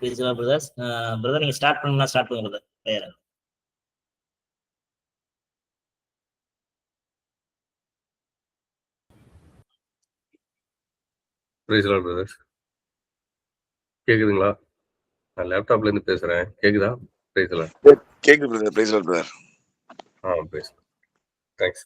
Brothers. Brother நீங்க start பண்ணுங்க, start பண்ணுங்க பிரதர். வேற பிரைஸ் லார்ட் பிரதர்ஸ். கேக்குதுங்களா? நான் லேப்டாப்ல இருந்து பேசுறேன். கேக்குதா? Praise lord. கேக்குது brother. Praise Lord brother. Praise. Thanks.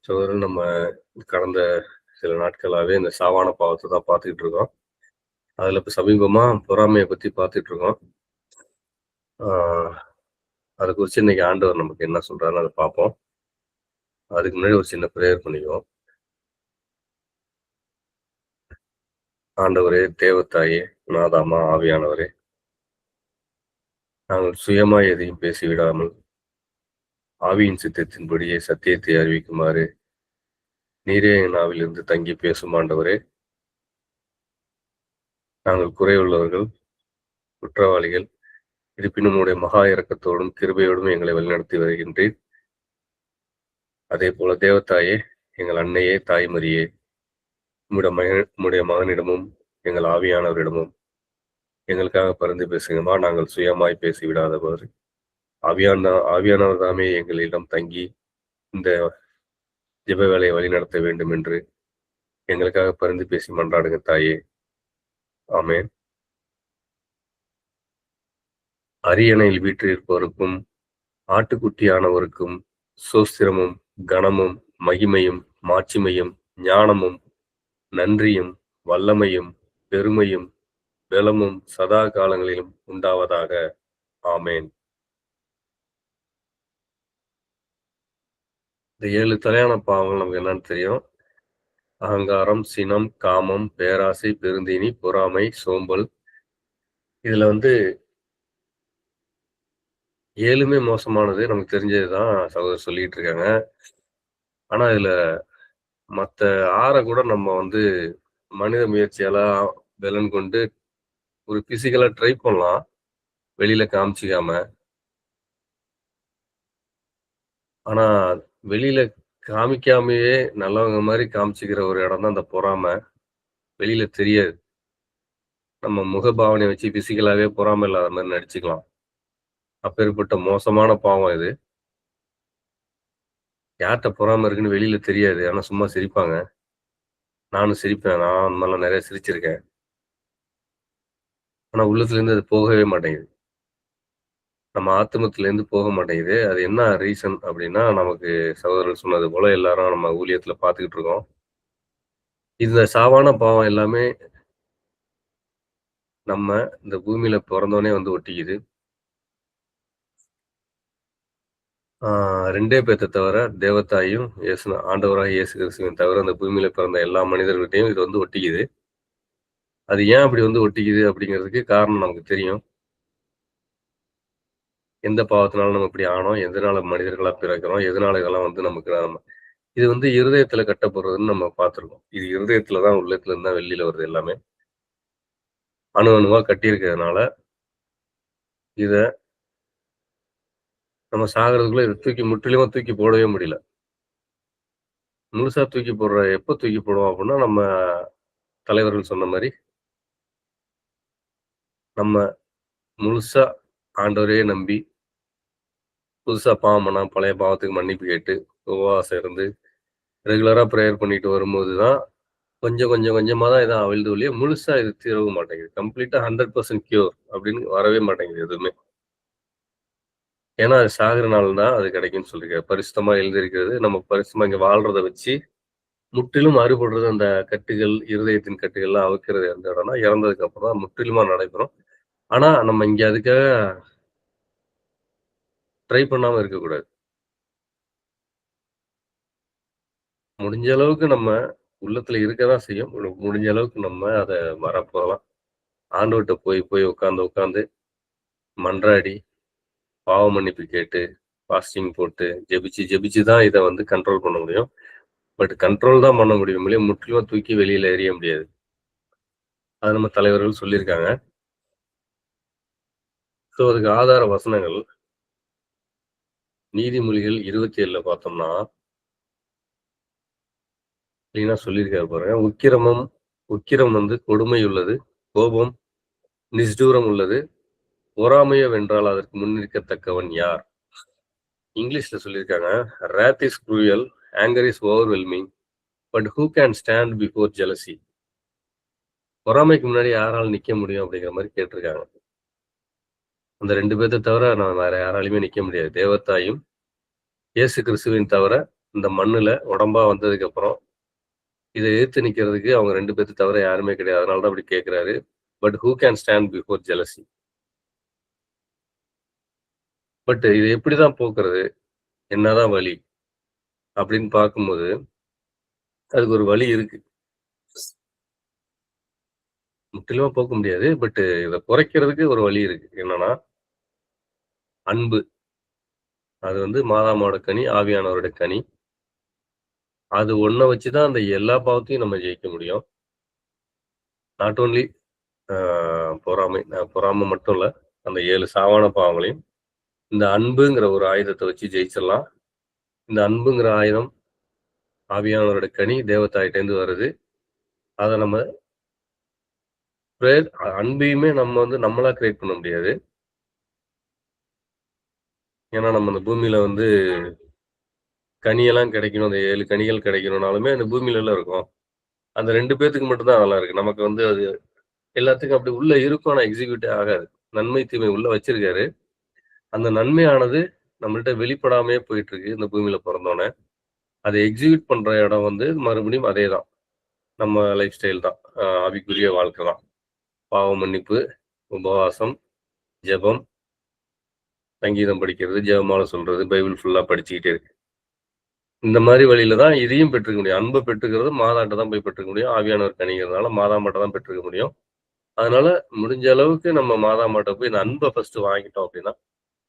சோதரன், நம்ம கடந்த சில நாட்களாகவே இந்த சாவான பாவத்தை தான் பார்த்துக்கிட்டு இருக்கோம். அதில் இப்போ சமீபமாக பொறாமையை பற்றி பார்த்துட்டு இருக்கோம். அதை குறித்து இன்னைக்கு ஆண்டவர் நமக்கு என்ன சொல்கிறாருன்னு அதை பார்ப்போம். அதுக்கு முன்னாடி ஒரு சின்ன ப்ரேயர் பண்ணிக்குவோம். ஆண்டவரே, தேவத்தாயே, நாதாமா, ஆவியானவரே, நாங்கள் சுயமாய் எதையும் பேசிவிடாமல் ஆவியின் சித்தத்தின்படியே சத்தியத்தை அறிவிக்குமாறு நீரே என் நாவிலிருந்து தங்கி பேசும் ஆண்டவரே. நாங்கள் குறைவுள்ளவர்கள், குற்றவாளிகள். இருப்பினும் உடைய மகா இரக்கத்தோடும் கிருபையோடும் எங்களை வழிநடத்தி வருகின்றேன். அதே போல தேவத்தாயே, எங்கள் அன்னையே, தாய்மரியே, உம்முடைய மகனிடமும் எங்கள் ஆவியானவரிடமும் எங்களுக்காக பரிந்து பேசுங்கம்மா. நாங்கள் சுயமாய் பேசிவிடாதவர் ஆவியானவர் தாமே எங்களிடம் தங்கி இந்த ஜெப வேலையை வழிநடத்த வேண்டும் என்று எங்களுக்காக பரிந்து பேசி மன்றாடுங்க தாயே. ஆமென். அரியணையில் வீற்றிருப்பவருக்கும் ஆட்டுக்குட்டியானவருக்கும் சோஸ்திரமும் கனமும் மகிமையும் மாட்சிமையும் ஞானமும் நன்றியும் வல்லமையும் பெருமையும் பலமும் சதா காலங்களிலும் உண்டாவதாக. ஆமேன். இந்த 7 தலையான பாவங்கள் நமக்கு என்னன்னு தெரியும். அகங்காரம், சினம், காமம், பேராசை, பெருந்தீனி, பொறாமை, சோம்பல். இதுல 7மே மோசமானது, நமக்கு தெரிஞ்சதுதான் சகோதரர் சொல்லிட்டு இருக்காங்க. ஆனா இதுல மற்ற 6 கூட நம்ம மனித முயற்சியால பலன் கொண்டு ஒரு பிசிக்கலா ட்ரை பண்ணலாம், வெளியில காமிச்சிக்காம. ஆனா வெளியில காமிக்காமையே நல்லவங்க மாதிரி காமிச்சுக்கிற ஒரு இடம் தான் அந்த பொறாமை. வெளியில தெரியாது. நம்ம முகபாவனை வச்சு பிசிக்கலாவே பொறாமை இல்லாத மாதிரி நடிச்சுக்கலாம். அப்பேற்பட்ட மோசமான பாவம் இது. யார்கிட்ட பொறாமை இருக்குன்னு வெளியில தெரியாது, ஆனா சும்மா சிரிப்பாங்க. நானும் சிரிப்பேன், நான் அந்த மாதிரிலாம் நிறைய சிரிச்சிருக்கேன். ஆனா உள்ளத்துல இருந்து அது போகவே மாட்டேங்குது, நம்ம ஆத்மத்துல இருந்து போக மாட்டேங்குது. அது என்ன ரீசன் அப்படின்னா, நமக்கு சகோதரர் சொன்னது போல எல்லாரும் நம்ம ஊழியத்துல பார்த்துக்கிட்டு இருக்கோம். இந்த சாவான பாவம் எல்லாமே நம்ம இந்த பூமியில பிறந்தோடனே ஒட்டிக்குது. 2 பேர்த்த தவிர, தேவத்தாயும் ஆண்டவராக இயேசு கிறிஸ்துவையும் தவிர அந்த பூமியில பிறந்த எல்லா மனிதர்கிட்டையும் இது ஒட்டிக்குது. அது ஏன் அப்படி ஒட்டிக்குது அப்படிங்கிறதுக்கு காரணம் நமக்கு தெரியும். எந்த பாவத்தினால நம்ம இப்படி ஆனோம், எதனால மனிதர்களா பிறக்கிறோம், எதனால இதெல்லாம் நமக்கு இது இருதயத்துல கட்டப்படுறதுன்னு நம்ம பார்த்துருக்கோம். இது இருதயத்துலதான், உள்ளத்துல இருந்தா வெளியில வருது எல்லாமே. அணு அணுவா கட்டியிருக்கிறதுனால இத நம்ம சாகிறதுக்குள்ள இதை முற்றிலுமா தூக்கி போடவே முடியல. முழுசா எப்ப தூக்கி போடுவோம் அப்படின்னா, நம்ம தலைவர்கள் சொன்ன மாதிரி நம்ம முழுசா ஆண்டவரையே நம்பி புதுசா பாவம் பண்ணா பழைய பாவத்துக்கு மன்னிப்பு கேட்டு உபவாசம் இருந்து ரெகுலரா ப்ரேயர் பண்ணிட்டு வரும்போதுதான் கொஞ்சம் கொஞ்சம் கொஞ்சமா தான் இதை அவிழ்ந்து ஒழிய முழுசா இது தீரவும் மாட்டேங்குது. கம்ப்ளீட்டா 100% கியூர் அப்படின்னு வரவே மாட்டேங்குது எதுவுமே. ஏன்னா அது சாகிற நாள் தான் அது கிடைக்கும்னு சொல்லிருக்காரு. பரிசுத்தமா எழுதியிருக்கிறது. நம்ம பரிசுத்தமா இங்க வாழ்றதை வச்சு முற்றிலும் அறுபடுறது, அந்த கட்டுகள், இருதயத்தின் கட்டுகள்லாம் அவுக்கிறது எந்த இடம்னா இறந்ததுக்கு அப்புறம் தான் முற்றிலுமா நடைபெறும். ஆனா நம்ம இங்க அதுக்காக ட்ரை பண்ணாம இருக்கக்கூடாது. முடிஞ்ச அளவுக்கு நம்ம உள்ளத்துல இருக்கதான் செய்யும். முடிஞ்ச அளவுக்கு நம்ம அதை வரப்போகலாம். ஆண்டவர்கிட்ட போய் உட்காந்து மன்றாடி பாவ மன்னிப்பு கேட்டு ஃபாஸ்டிங் போட்டு ஜெபிச்சு தான் இதை கண்ட்ரோல் பண்ண முடியும். பட் கண்ட்ரோல் தான் பண்ண முடியும் இல்லையா, முற்றிலுமா தூக்கி வெளியில எறிய முடியாது. அது நம்ம தலைவர்கள் சொல்லியிருக்காங்க. ஸோ அதுக்கு ஆதார வசனங்கள் நீதிமொழிகள் 27ல பார்த்தோம்னா கிளீனா சொல்லியிருக்காரு பாருங்க. உக்கிரம் வந்து கொடுமை உள்ளது, கோபம் நிஷ்டூரம் உள்ளது, பொறாமையோ வென்றால் அதற்கு முன்னிற்கத்தக்கவன் யார்? இங்கிலீஷ்ல சொல்லியிருக்காங்க, wrath is cruel, anger is overwhelming, but who can stand before jealousy? பொறாமைக்கு முன்னாடி யாரால நிக்க முடியும் அப்படிங்கிற மாதிரி கேட்டிருக்காங்க. அந்த 2 பேர்த்த தவிர நான் வேற யாராலையுமே நிக்க முடியாது. தேவத்தாயும் இயேசு கிறிஸ்துவின் தவிர இந்த மண்ணுல உடம்பா வந்ததுக்கு அப்புறம் இதை எதிர்த்து நிக்கிறதுக்கு அவங்க 2 பேர்த்த தவிர யாருமே கிடையாது. அதனாலதான் அப்படி கேட்கிறாரு. But who can stand before jealousy? But இது எப்படிதான் போக்குறது, என்னதான் வழி அப்படின்னு பார்க்கும்போது அதுக்கு ஒரு வழி இருக்கு. முற்றிலுமா போக்க முடியாது. பட் இதை குறைக்கிறதுக்கு ஒரு வழி இருக்கு. என்னன்னா அன்பு. அது வந்து மாதாமோட கனி, ஆவியானவரோட கனி. அது ஒன்றை வச்சுதான் அந்த எல்லா பாவத்தையும் நம்ம ஜெயிக்க முடியும். நாட் ஓன்லி பொறாமை மட்டும் இல்ல, அந்த 7 சாவான பாவங்களையும் இந்த அன்புங்கிற ஒரு ஆயுதத்தை வச்சு ஜெயிச்சிடலாம். இந்த அன்புங்கிற ஆயுதம் ஆவியானவரோட கனி தேவத்தாயிட்டேந்து வருது. அதை நம்ம அன்பையுமே நம்ம வந்து நம்மளா கிரியேட் பண்ண முடியாது. ஏன்னா நம்ம இந்த பூமியில வந்து கனியெல்லாம் கிடைக்கணும், அந்த 7 கனிகள் கிடைக்கணும்னாலுமே அந்த பூமியில எல்லாம் இருக்கும். அந்த 2 பேத்துக்கு மட்டும்தான் அதெல்லாம் இருக்கு. நமக்கு வந்து அது எல்லாத்துக்கும் அப்படி உள்ள இருக்கும், ஆனா எக்ஸிக்யூட்டே ஆகாது. நன்மை தீமை உள்ள வச்சிருக்காரு. அந்த நன்மையானது நம்மள்ட்ட வெளிப்படாமையே போயிட்டு இருக்கு இந்த பூமியில பிறந்தோன்னே. அதை எக்ஸிக்யூட் பண்ற இடம் வந்து மறுபடியும் அதே தான், நம்ம லைஃப் ஸ்டைல் தான், ஆவிக்குரிய வாழ்க்கை தான். பாவ மன்னிப்பு, உபவாசம், ஜெபம், சங்கீதம் படிக்கிறது, ஜெபமாலை சொல்றது, பைபிள் ஃபுல்லா படிச்சுக்கிட்டே இருக்கு. இந்த மாதிரி வழியில தான் இதையும் பெற்றுக்க முடியும். அன்பை பெற்றுக்கிறது மாதாட்ட தான் போய் பெற்றுக்க முடியும். ஆவியானவர் கனிங்கிறதுனால மாதாமாட்ட தான் பெற்றுக்க முடியும். அதனால முடிஞ்ச அளவுக்கு நம்ம மாதாமாட்ட போய் இந்த அன்பை ஃபர்ஸ்ட் வாங்கிட்டோம் அப்படின்னா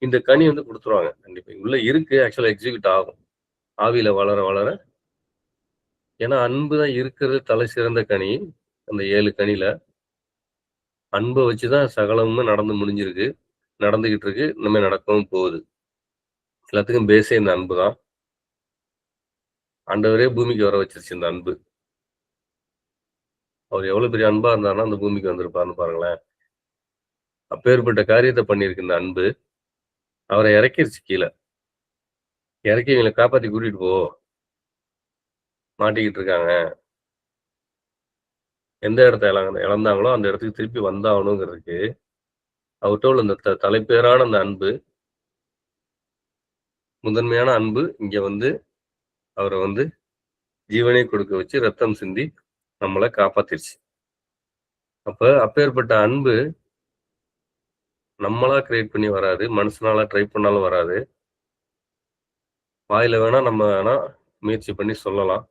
இந்த கனி வந்து கொடுத்துருவாங்க. கண்டிப்பா உள்ள இருக்கு, ஆக்சுவலா எக்ஸிக்யூட் ஆகும் ஆவியில வளர வளர. ஏன்னா அன்பு தான் இருக்கிறது தலை சிறந்த கனி. அந்த 7 கனியில அன்பை வச்சுதான் சகலமும் நடந்து முடிஞ்சிருக்கு, நடந்துகிட்டு இருக்கு, இனிமே நடக்கவும் போகுது. எல்லாத்துக்கும் பேஸே இந்த அன்பு தான். ஆண்டவரே பூமிக்கு வர வச்சிருச்சு இந்த அன்பு. அவர் எவ்வளவு பெரிய அன்பா இருந்தாருன்னா அந்த பூமிக்கு வந்திருப்பாருன்னு பாருங்களேன். அப்பேற்பட்ட காரியத்தை பண்ணியிருக்கு இந்த அன்பு. அவரை இறக்கிருச்சு கீழே. இறக்கி இவங்களை காப்பாத்தி கூட்டிட்டு போ, மாட்டிக்கிட்டு இருக்காங்க, எந்த இடத்த இழந்தாங்களோ அந்த இடத்துக்கு திருப்பி வந்தாகணுங்கிறதுக்கு அவர்கிட்ட உள்ள இந்த தலைப்பேரான அந்த அன்பு, முதன்மையான அன்பு இங்க வந்து அவரை வந்து ஜீவனை கொடுக்க வச்சு ரத்தம் சிந்தி நம்மளை காப்பாத்திருச்சு. அப்பேற்பட்ட அன்பு நம்மளா கிரியேட் பண்ணி வராது, மனுஷனால ட்ரை பண்ணாலும் வராது. வாயில வேணா நம்ம வேணா முயற்சி பண்ணி சொல்லலாம்,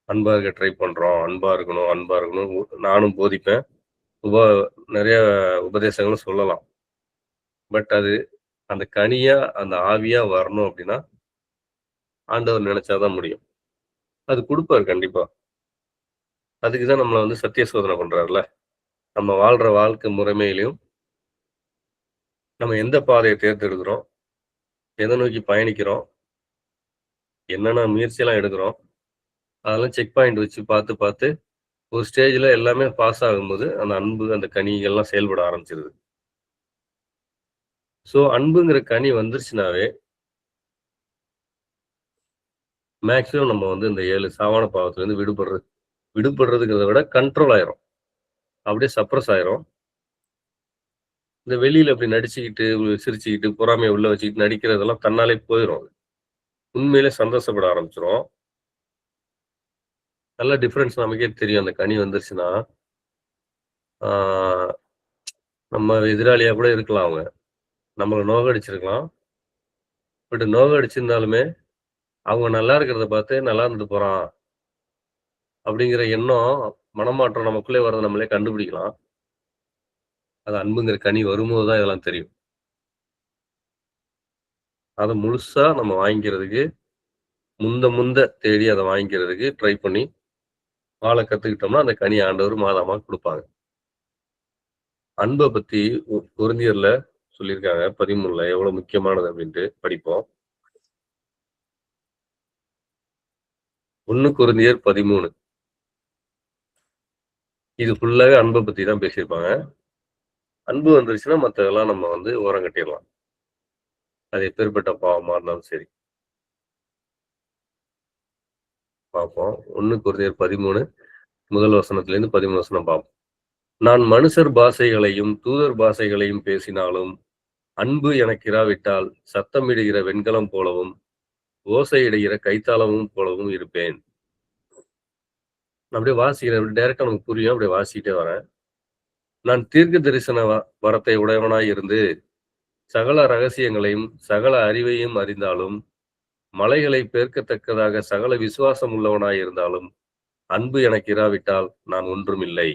அன்பா இருக்க ட்ரை பண்றோம், அன்பா இருக்கணும், நானும் போதிப்பேன், நிறைய உபதேசங்களும் சொல்லலாம். பட் அது அந்த கனியா அந்த ஆவியா வரணும் அப்படின்னா ஆண்டவர் நினைச்சாதான் முடியும். அது கொடுப்பாரு கண்டிப்பா. அதுக்குதான் நம்மளை வந்து சத்திய சோதனை பண்றாருல. நம்ம வாழ்ற வாழ்க்கை முறைமையிலையும் நம்ம எந்த பாதையை தேர்ந்தெடுக்கிறோம், எதை நோக்கி பயணிக்கிறோம், என்னென்ன முயற்சியெல்லாம் எடுக்கிறோம், அதெல்லாம் செக் பாயிண்ட் வச்சு பார்த்து ஒரு ஸ்டேஜில் எல்லாமே பாஸ் ஆகும்போது அந்த அன்பு அந்த கனிகள்லாம் செயல்பட ஆரம்பிச்சிருது. ஸோ அன்புங்கிற கனி வந்துருச்சுனாவே மேக்சிமம் நம்ம வந்து இந்த 7 சாவான பாவத்திலேருந்து விடுபடுறதுங்கிறத விட கண்ட்ரோல் ஆயிரும், அப்படியே சப்ரஸ் ஆயிரும். இந்த வெளியில அப்படி நடிச்சுக்கிட்டு சிரிச்சுக்கிட்டு பொறாமையை உள்ள வச்சுக்கிட்டு நடிக்கிறதெல்லாம் தன்னாலே போயிடும். உண்மையிலே சந்தோஷப்பட ஆரம்பிச்சிடும். நல்ல டிஃப்ரென்ஸ் நமக்கே தெரியும். அந்த கனி வந்துருச்சுன்னா நம்ம எதிராளியா கூட இருக்கலாம், அவங்க நம்மளை நோகடிச்சிருக்கலாம். பட் நோகடிச்சிருந்தாலுமே அவங்க நல்லா இருக்கிறத பார்த்து நல்லா இருந்துட்டு போறான் அப்படிங்கிற எண்ணம், மனமாற்றம் நமக்குள்ளே வரதை நம்மளே கண்டுபிடிக்கலாம். அது அன்புங்கிற கனி வரும்போது தான் இதெல்லாம் தெரியும். அதை முழுசா நம்ம வாங்கிக்கிறதுக்கு முந்த தேடி அதை வாங்கிக்கிறதுக்கு ட்ரை பண்ணி வாழ கத்துக்கிட்டோம்னா அந்த கனி ஆண்டவர் மாதாமா கொடுப்பாங்க. அன்பை பத்தி கொரிந்தியர்ல சொல்லியிருக்காங்க 13ல எவ்வளவு முக்கியமானது அப்படின்ட்டு படிப்போம். 1 கொரிந்தியர் 13 இது ஃபுல்லாவே அன்பை பத்தி தான் பேசியிருப்பாங்க. அன்பு வந்துருச்சுன்னா மத்ததெல்லாம் நம்ம வந்து ஓரம் கட்டிடலாம். அது எப்பேற்பட்ட பாவமா இருந்தாலும் சரி. பார்ப்போம். 1 கொரிந்தியர் 13 முதல் வசனத்திலிருந்து 13 வசனம் பார்ப்போம். நான் மனுஷர் பாஷைகளையும் தூதர் பாஷைகளையும் பேசினாலும் அன்பு எனக்கு இராவிட்டால் சத்தமிடுகிற வெண்கலம் போலவும் ஓசையிடுகிற கைத்தாளமும் போலவும் இருப்பேன். நான் அப்படியே வாசிக்கிறேன். டைரக்டா நமக்கு புரியும். அப்படியே வாசிக்கிட்டே வரேன். நான் தீர்க்க தரிசன வரத்தை உடையவனாய் இருந்து சகல ரகசியங்களையும் சகல அறிவையும் அறிந்தாலும் மலைகளை பேர்க்கத்தக்கதாக சகல விசுவாசம் உள்ளவனாய் இருந்தாலும் அன்பு எனக்கு இராவிட்டால் நான் ஒன்றுமில்லை.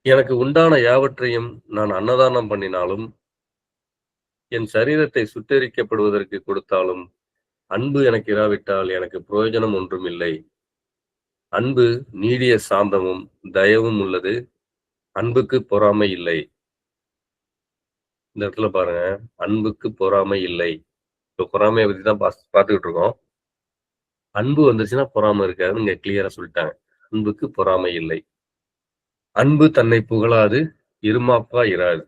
எனக்கு உண்டான யாவற்றையும் நான் அன்னதானம் பண்ணினாலும் என் சரீரத்தை சுட்டெரிக்கப்படுவதற்கு கொடுத்தாலும் அன்பு எனக்கு இராவிட்டால் எனக்கு பிரயோஜனம் ஒன்றும் இல்லை. அன்பு நீடிய சாந்தமும் தயவும் உள்ளது. அன்புக்கு பொறாமை இல்லை. இந்த இடத்துல பாருங்க, அன்புக்கு பொறாமை இல்லை. இப்ப பொறாமையை பத்தி தான் பார்த்துக்கிட்டு இருக்கோம். அன்பு வந்துச்சுன்னா பொறாமை இருக்காதுன்னு இங்க கிளியரா சொல்லிட்டாங்க. அன்புக்கு பொறாமை இல்லை. அன்பு தன்னை புகழாது, இருமாப்பா இராது.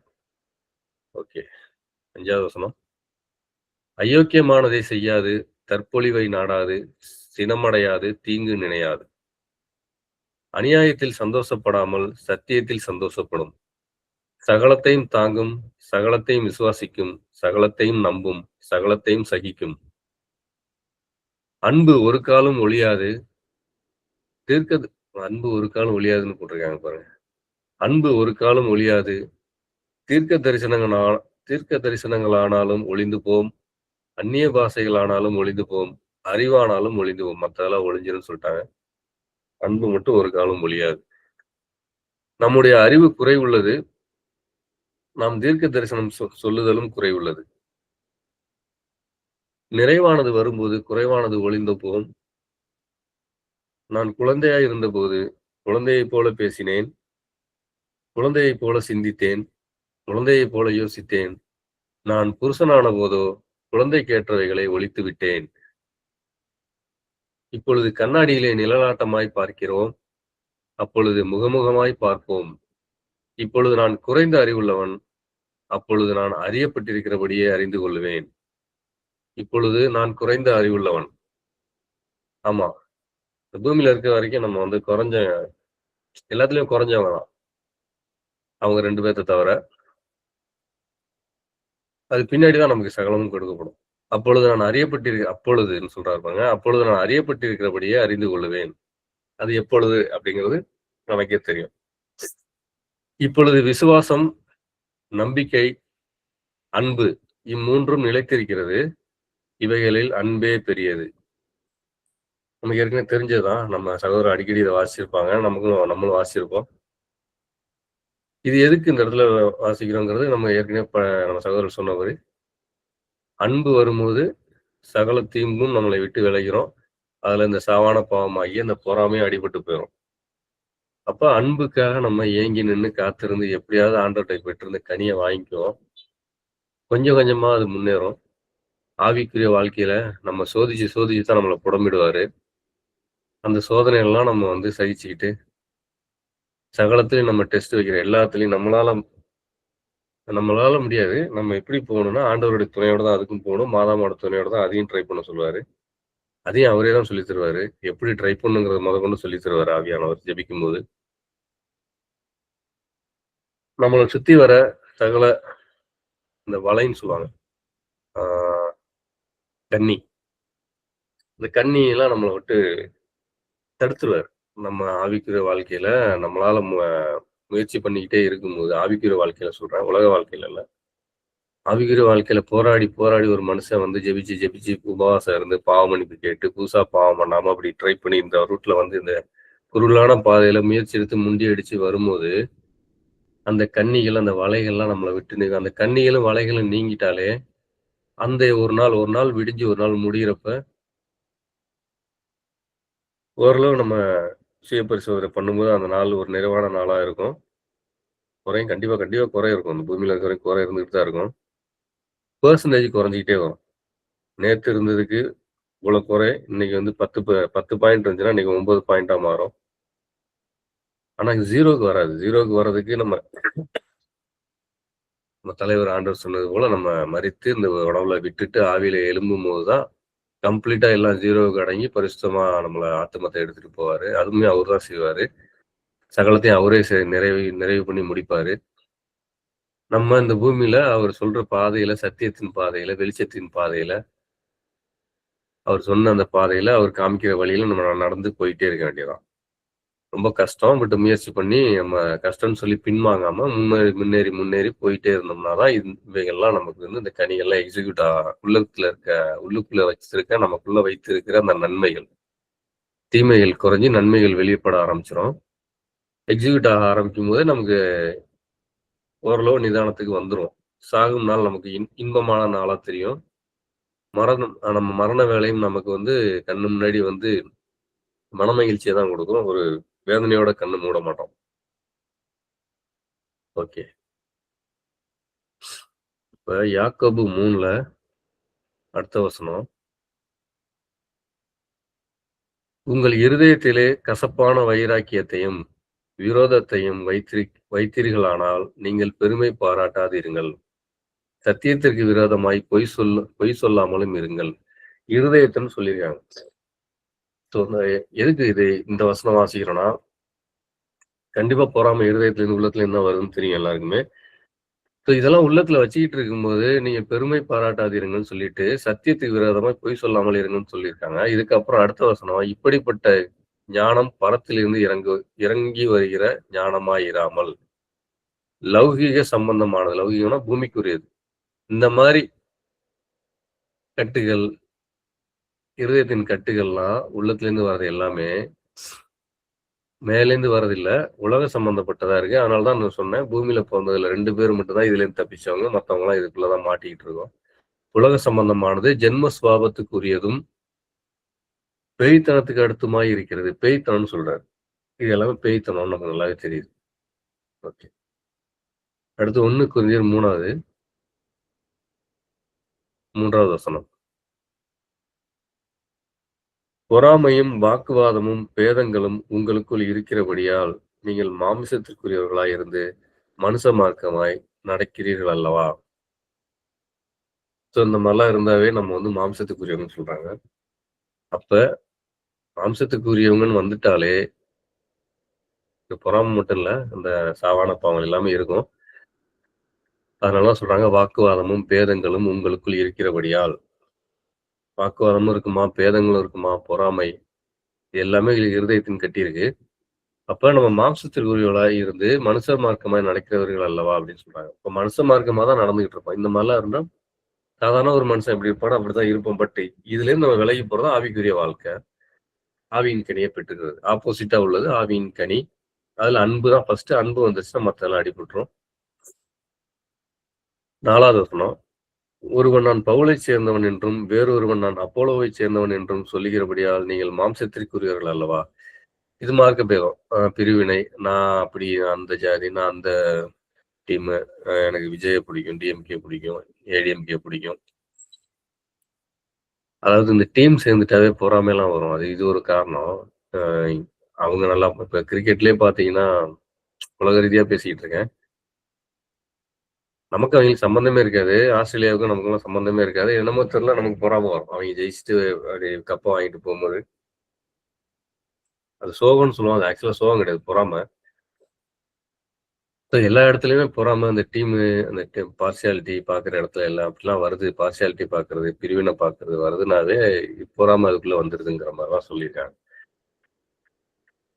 ஓகே, 5வது வசனம். அயோக்கியமானதை செய்யாது, தற்பொழிவை நாடாது, சினமடையாது, தீங்கு நினையாது. அநியாயத்தில் சந்தோஷப்படாமல் சத்தியத்தில் சந்தோஷப்படும். சகலத்தையும் தாங்கும், சகலத்தையும் விசுவாசிக்கும், சகலத்தையும் நம்பும், சகலத்தையும் சகிக்கும். அன்பு ஒரு காலம் ஒழியாது. அன்பு ஒரு காலம் ஒழியாதுன்னு போட்டிருக்காங்க பாருங்க. அன்பு ஒரு காலம் ஒழியாது. தீர்க்க தரிசனங்களானாலும் ஒளிந்து போம், அந்நிய பாஷைகளானாலும் ஒளிந்து போம், அறிவானாலும் ஒளிந்து போம். மற்றதெல்லாம் ஒளிஞ்சிருன்னு சொல்லிட்டாங்க. அன்பு மட்டும் ஒரு காலம் ஒழியாது. நம்முடைய அறிவு குறைவுள்ளது. நாம் தீர்க்க தரிசனம் சொல்லுதலும் குறைவுள்ளது. நிறைவானது வரும்போது குறைவானது ஒளிந்து போம். நான் குழந்தையாய் இருந்தபோது குழந்தையைப் போல பேசினேன், குழந்தையைப் போல சிந்தித்தேன், குழந்தையைப் போல யோசித்தேன். நான் புருஷனான போதோ குழந்தைக்கேற்றவைகளை ஒழித்து விட்டேன். இப்பொழுது கண்ணாடியிலே நிழலாட்டமாய் பார்க்கிறோம், அப்பொழுது முகமுகமாய் பார்ப்போம். இப்பொழுது நான் குறைந்த அறிவுள்ளவன், அப்பொழுது நான் அறியப்பட்டிருக்கிறபடியே அறிந்து கொள்வேன். இப்பொழுது நான் குறைந்த அறிவுள்ளவன். ஆமா, இந்த பூமியில இருக்க வரைக்கும் நம்ம வந்து எல்லாத்துலயும் குறைஞ்சவங்க தான். அவங்க 2 பேர்த்த தவிர. அது பின்னாடிதான் நமக்கு சகலமும் கொடுக்கப்படும். அப்பொழுதுன்னு சொல்றாரு பாருங்க. அப்பொழுது நான் அறியப்பட்டிருக்கிறபடியே அறிந்து கொள்ளுவேன். அது எப்பொழுது அப்படிங்கிறது நமக்கே தெரியும். இப்பொழுது விசுவாசம், நம்பிக்கை, அன்பு இம்மூன்றும் நிலைத்திருக்கிறது. இவைகளில் அன்பே பெரியது. நமக்கு ஏற்கனவே தெரிஞ்சதுதான். நம்ம சகோதரர் அடிக்கடி இதை வாசிச்சிருப்பாங்க. நம்மளும் வாசிச்சிருப்போம். இது எதுக்கு இந்த இடத்துல வாசிக்கிறோங்கிறது நம்ம ஏற்கனவே நம்ம சகோதரர் சொன்னபடி, அன்பு வரும்போது சகல தீங்கும் நம்மளை விட்டு விலகிறோம். அதுல இந்த சாவான பாவமாகி அந்த பொறாமையும் அடிபட்டு போயிடும். அப்ப அன்புக்காக நம்ம ஏங்கி நின்று காத்திருந்து எப்படியாவது ஆண்டவர்கிட்ட பெற்றிருந்த கனியை வாங்கிக்குவோம். கொஞ்சம் கொஞ்சமா அது முன்னேறும். ஆவிக்குரிய வாழ்க்கையில நம்ம சோதிச்சு தான் நம்மளை புடம்பிடுவாரு. அந்த சோதனையெல்லாம் நம்ம வந்து சகிச்சுக்கிட்டு சகலத்திலையும் நம்ம டெஸ்ட் வைக்கிற எல்லாத்துலயும் நம்மளால முடியாது. நம்ம எப்படி போகணும்னா ஆண்டவருடைய துணையோட தான் அதுக்கும் போகணும். மாதாவோட துணையோட தான் அதையும் ட்ரை பண்ண சொல்லுவாரு. அதையும் அவரே தான் சொல்லி தருவாரு. எப்படி ட்ரை பண்ணுங்கிறத முதற்கொண்டு சொல்லி தருவாரு ஆவியானவர் ஜெபிக்கும் போது. நம்மளை சுத்தி வர சகல இந்த வலைன்னு சொல்லுவாங்க, கன்னி. இந்த கன்னி எல்லாம் நம்மளை விட்டு தடுத்துருவாரு. நம்ம ஆவிக்குரிய வாழ்க்கையில நம்மளால முயற்சி பண்ணிக்கிட்டே இருக்கும்போது, ஆவிக்குரிய வாழ்க்கையில சொல்றேன், உலக வாழ்க்கையில இல்ல. ஆவிக்குரிய வாழ்க்கையில போராடி ஒரு மனுஷன் வந்து ஜெபிச்சு உபவாசம் இருந்து பாவ மன்னிப்பு கேட்டு புதுசா பாவம் பண்ணாம அப்படி ட்ரை பண்ணி இந்த ரூட்ல வந்து இந்த குருளான பாதையில முயற்சி எடுத்து முண்டி அடிச்சு வரும்போது, அந்த கன்னிகள் அந்த வலைகள்லாம் நம்மளை விட்டு அந்த கன்னிகளும் வலைகளும் நீங்கிட்டாலே அந்த ஒரு நாள் விடிஞ்சு ஒரு நாள் முடிகிறப்ப ஓரளவு நம்ம சுய பரிசோதனை பண்ணும்போது அந்த நாள் ஒரு நிறைவான நாளா இருக்கும். குறையும். கண்டிப்பா குறை இருக்கும். அந்த பூமியில இருக்கிற குறை இருந்துகிட்டு தான் இருக்கும். பெர்சன்டேஜ் குறைஞ்சிக்கிட்டே வரும். நேத்து இருந்ததுக்கு இவ்வளோ குறை, இன்னைக்கு வந்து 10 பாயிண்ட் இருந்துச்சுன்னா, இன்னைக்கு 9 பாயிண்ட்டா மாறும். ஆனா இது 0க்கு வராது. 0க்கு வர்றதுக்கு நம்ம தலைவர் ஆண்டவர் சொன்னது போல நம்ம மரித்து இந்த உடவுல விட்டுட்டு ஆவியில எழும்பும்போது தான் கம்ப்ளீட்டா எல்லாம் 0க்கு அடங்கி பரிசுத்தமா நம்மள ஆத்துமத்தை எடுத்துட்டு போவாரு. அதுவுமே அவர் தான் செய்வாரு. சகலத்தையும் அவரே நிறைவு பண்ணி முடிப்பாரு. நம்ம இந்த பூமியில அவர் சொல்ற பாதையில, சத்தியத்தின் பாதையில, வெளிச்சத்தின் பாதையில, அவர் சொன்ன அந்த பாதையில, அவர் காமிக்கிற வழியில நம்ம நடந்து போயிட்டே இருக்க வேண்டியதுதான். ரொம்ப கஷ்டம். பட் முயற்சி பண்ணி நம்ம கஷ்டம்னு சொல்லி பின்வாங்காம முன்னேறி போயிட்டே இருந்தோம்னா தான் இவைகள்லாம் நமக்கு வந்து இந்த கனிகள்லாம் எக்ஸிக்யூட் உள்ளுக்குள்ள வச்சிருக்க நமக்குள்ள வைத்திருக்கிற அந்த நன்மைகள், தீமைகள் குறைஞ்சி நன்மைகள் வெளிப்பட ஆரம்பிச்சிடும். எக்ஸிக்யூட் ஆக ஆரம்பிக்கும் போதே நமக்கு ஓரளவு நிதானத்துக்கு வந்துரும். சாகும் நாள் நமக்கு இன்பமான நாளா தெரியும். நம்ம மரண வேலையும் நமக்கு வந்து கண்ணு முன்னாடி வந்து மனமகிழ்ச்சியை தான் கொடுக்கும். ஒரு வேதனையோட கண்ணு மூட மாட்டோம். ஓகே. இப்ப யாக்கோபு 3ல அடுத்த வசனம். உங்கள் இருதயத்திலே கசப்பான வைராக்கியத்தையும் விரோதத்தையும் வைத்தீர்களானால் நீங்கள் பெருமை பாராட்டாதிருங்கள். சத்தியத்திற்கு விரோதமாய் பொய் சொல்லாமலும் இருங்கள். இருதயத்தைன்னு சொல்லியிருக்காங்க. எதுக்கு இந்த வசனம் வாசிக்கிறோம்னா, கண்டிப்பா பொறாமை இருதயத்துல இருந்து உள்ளத்துல இருந்து வருதுன்னு தெரியும் எல்லாருக்குமே. இதெல்லாம் உள்ளத்துல வச்சுக்கிட்டு இருக்கும்போது நீங்க பெருமை பாராட்டாதீருங்கன்னு சொல்லிட்டு சத்தியத்துக்கு விரோதமா பொய் சொல்லாமல் இருங்கன்னு சொல்லியிருக்காங்க. இதுக்கப்புறம் அடுத்த வசனம், இப்படிப்பட்ட ஞானம் பரத்திலிருந்து இறங்கி வருகிற ஞானமாயிராமல் லௌகீக சம்பந்தமானது, லௌகீகம்னா பூமிக்குரியது, இந்த மாதிரி கட்டுகள், இருதயத்தின் கட்டுகள்லாம் உள்ளத்துல இருந்து வர்றது எல்லாமே மேலேந்து வர்றதில்ல, உலக சம்பந்தப்பட்டதா இருக்கு. அதனாலதான் நான் சொன்னேன், பூமியில பிறந்ததுல 2 பேர் மட்டும் தான் இதுல இருந்து தப்பிச்சவங்க. மத்தவங்கலாம் இதுக்குள்ளதான் மாட்டிக்கிட்டு இருக்கோம். உலக சம்பந்தமானது ஜென்ம சுபாவத்துக்குரியதும் பேய்த்தனத்துக்கு அடுத்துமாய் இருக்கிறது. பேய்த்தனம்னு சொல்றாரு. இது எல்லாமே பேய்த்தனம் நமக்கு நல்லாவே தெரியுது. ஓகே. அடுத்து 1 கொரிந்தியர் 3வது வசனம். பொறாமையும் வாக்குவாதமும் பேதங்களும் உங்களுக்குள் இருக்கிறபடியால் நீங்கள் மாமிசத்திற்குரியவர்களாய் இருந்து மனுஷ மார்க்கமாய் நடக்கிறீர்கள் அல்லவா? இந்த மாதிரிலாம் இருந்தாவே நம்ம வந்து மாம்சத்துக்குரியவங்கன்னு சொல்றாங்க. அப்ப மாம்சத்துக்குரியவங்கன்னு வந்துட்டாலே பொறாமை மட்டும் இல்ல, அந்த சாவான பாவங்கள் எல்லாமே இருக்கும். அதனாலதான் சொல்றாங்க, வாக்குவாதமும் பேதங்களும் உங்களுக்குள் இருக்கிறபடியால். வாக்குவாதமும் இருக்குமா, பேதங்களும் இருக்குமா, பொறாமை எல்லாமே இருதயத்தின் கட்டி இருக்கு. அப்ப நம்ம மாம்சத்திற்குரியவர்களாய் இருந்து மனுஷ மார்க்கமாய் நடக்கிறவர்கள் அல்லவா அப்படின்னு சொல்றாங்க. இப்ப மனுஷ மார்க்கமா தான் நடந்துகிட்டு இருப்போம். இந்த மாதிரிலாம் இருந்தா சாதாரண ஒரு மனுஷன் எப்படி இருப்பானோ அப்படிதான் இருப்போம். பட் இதுல இருந்து நம்ம விலகி போறதா ஆவிக்குரிய வாழ்க்கை. ஆவியின் கனியை பெற்றுக்கிறது. ஆப்போசிட்டா உள்ளது ஆவியின் கனி. அதுல அன்பு தான் ஃபர்ஸ்ட். அன்பு வந்துச்சுன்னா மத்தெல்லாம் அடிபட்டுரும். 4வது வசனம். ஒருவன் நான் பவுலை சேர்ந்தவன் என்றும் வேறொருவன் நான் அப்போலோவை சேர்ந்தவன் என்றும் சொல்லுகிறபடியால் நீங்கள் மாம்சத்திற்குரியவர்கள் அல்லவா? இது மார்க்க பேதம், பிரிவினை. நான் அப்படி அந்த ஜாதி, நான் அந்த டீம், எனக்கு விஜய பிடிக்கும், டிஎம்கே பிடிக்கும், ஏடிஎம்கே பிடிக்கும். அதாவது இந்த டீம் சேர்ந்துட்டாவே பொறாமையெல்லாம் வரும். இது ஒரு காரணம். அவங்க நல்லா இப்ப கிரிக்கெட்லயே பாத்தீங்கன்னா உலக ரீதியா பேசிக்கிட்டு இருக்கேன். நமக்கு அவங்களுக்கு சம்பந்தமே இருக்காது. ஆஸ்திரேலியாவுக்கும் நமக்குலாம் சம்பந்தமே இருக்காது. என்னமோ தெரியல, நமக்கு பொறாம வரும். அவங்க ஜெயிச்சுட்டு அப்படி கப்பை வாங்கிட்டு போகும்போது. அது சோகம்னு சொல்லுவாங்க. ஆக்சுவலா சோகம் கிடையாது, பொறாம. எல்லா இடத்துலயுமே பொறாம, அந்த டீமு, அந்த பார்சியாலிட்டி பாக்குற இடத்துல எல்லாம் அப்படிலாம் வருது. பார்சியாலிட்டி பாக்குறது, பிரிவினை பாக்குறது வருதுனாவே பொறாம அதுக்குள்ள வந்துருதுங்கிற மாதிரிதான் சொல்லியிருக்காங்க.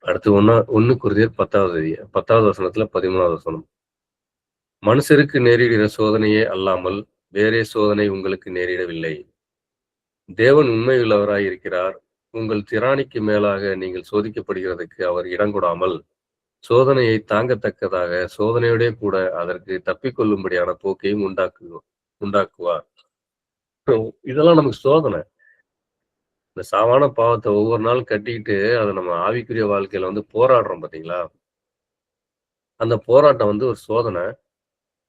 அடுத்து 1 கொரிந்தியர் 10வது வசனத்துல 13வது வசனம். மனுஷருக்கு நேரிடுகிற சோதனையே அல்லாமல் வேறே சோதனை உங்களுக்கு நேரிடவில்லை. தேவன் உண்மையுள்ளவராய் இருக்கிறார். உங்கள் திராணிக்கு மேலாக நீங்கள் சோதிக்கப்படுகிறதுக்கு அவர் இடங்கொடாமல் சோதனையை தாங்கத்தக்கதாக சோதனையோட கூட அதற்கு தப்பிக்கொள்ளும்படியான போக்கையும் உண்டாக்குவார். இதெல்லாம் நமக்கு சோதனை. இந்த சாவான பாவத்தை ஒவ்வொரு நாள் கட்டிக்கிட்டு அதை நம்ம ஆவிக்குரிய வாழ்க்கையில வந்து போராடுறோம் பாத்தீங்களா? அந்த போராட்டம் வந்து ஒரு சோதனை.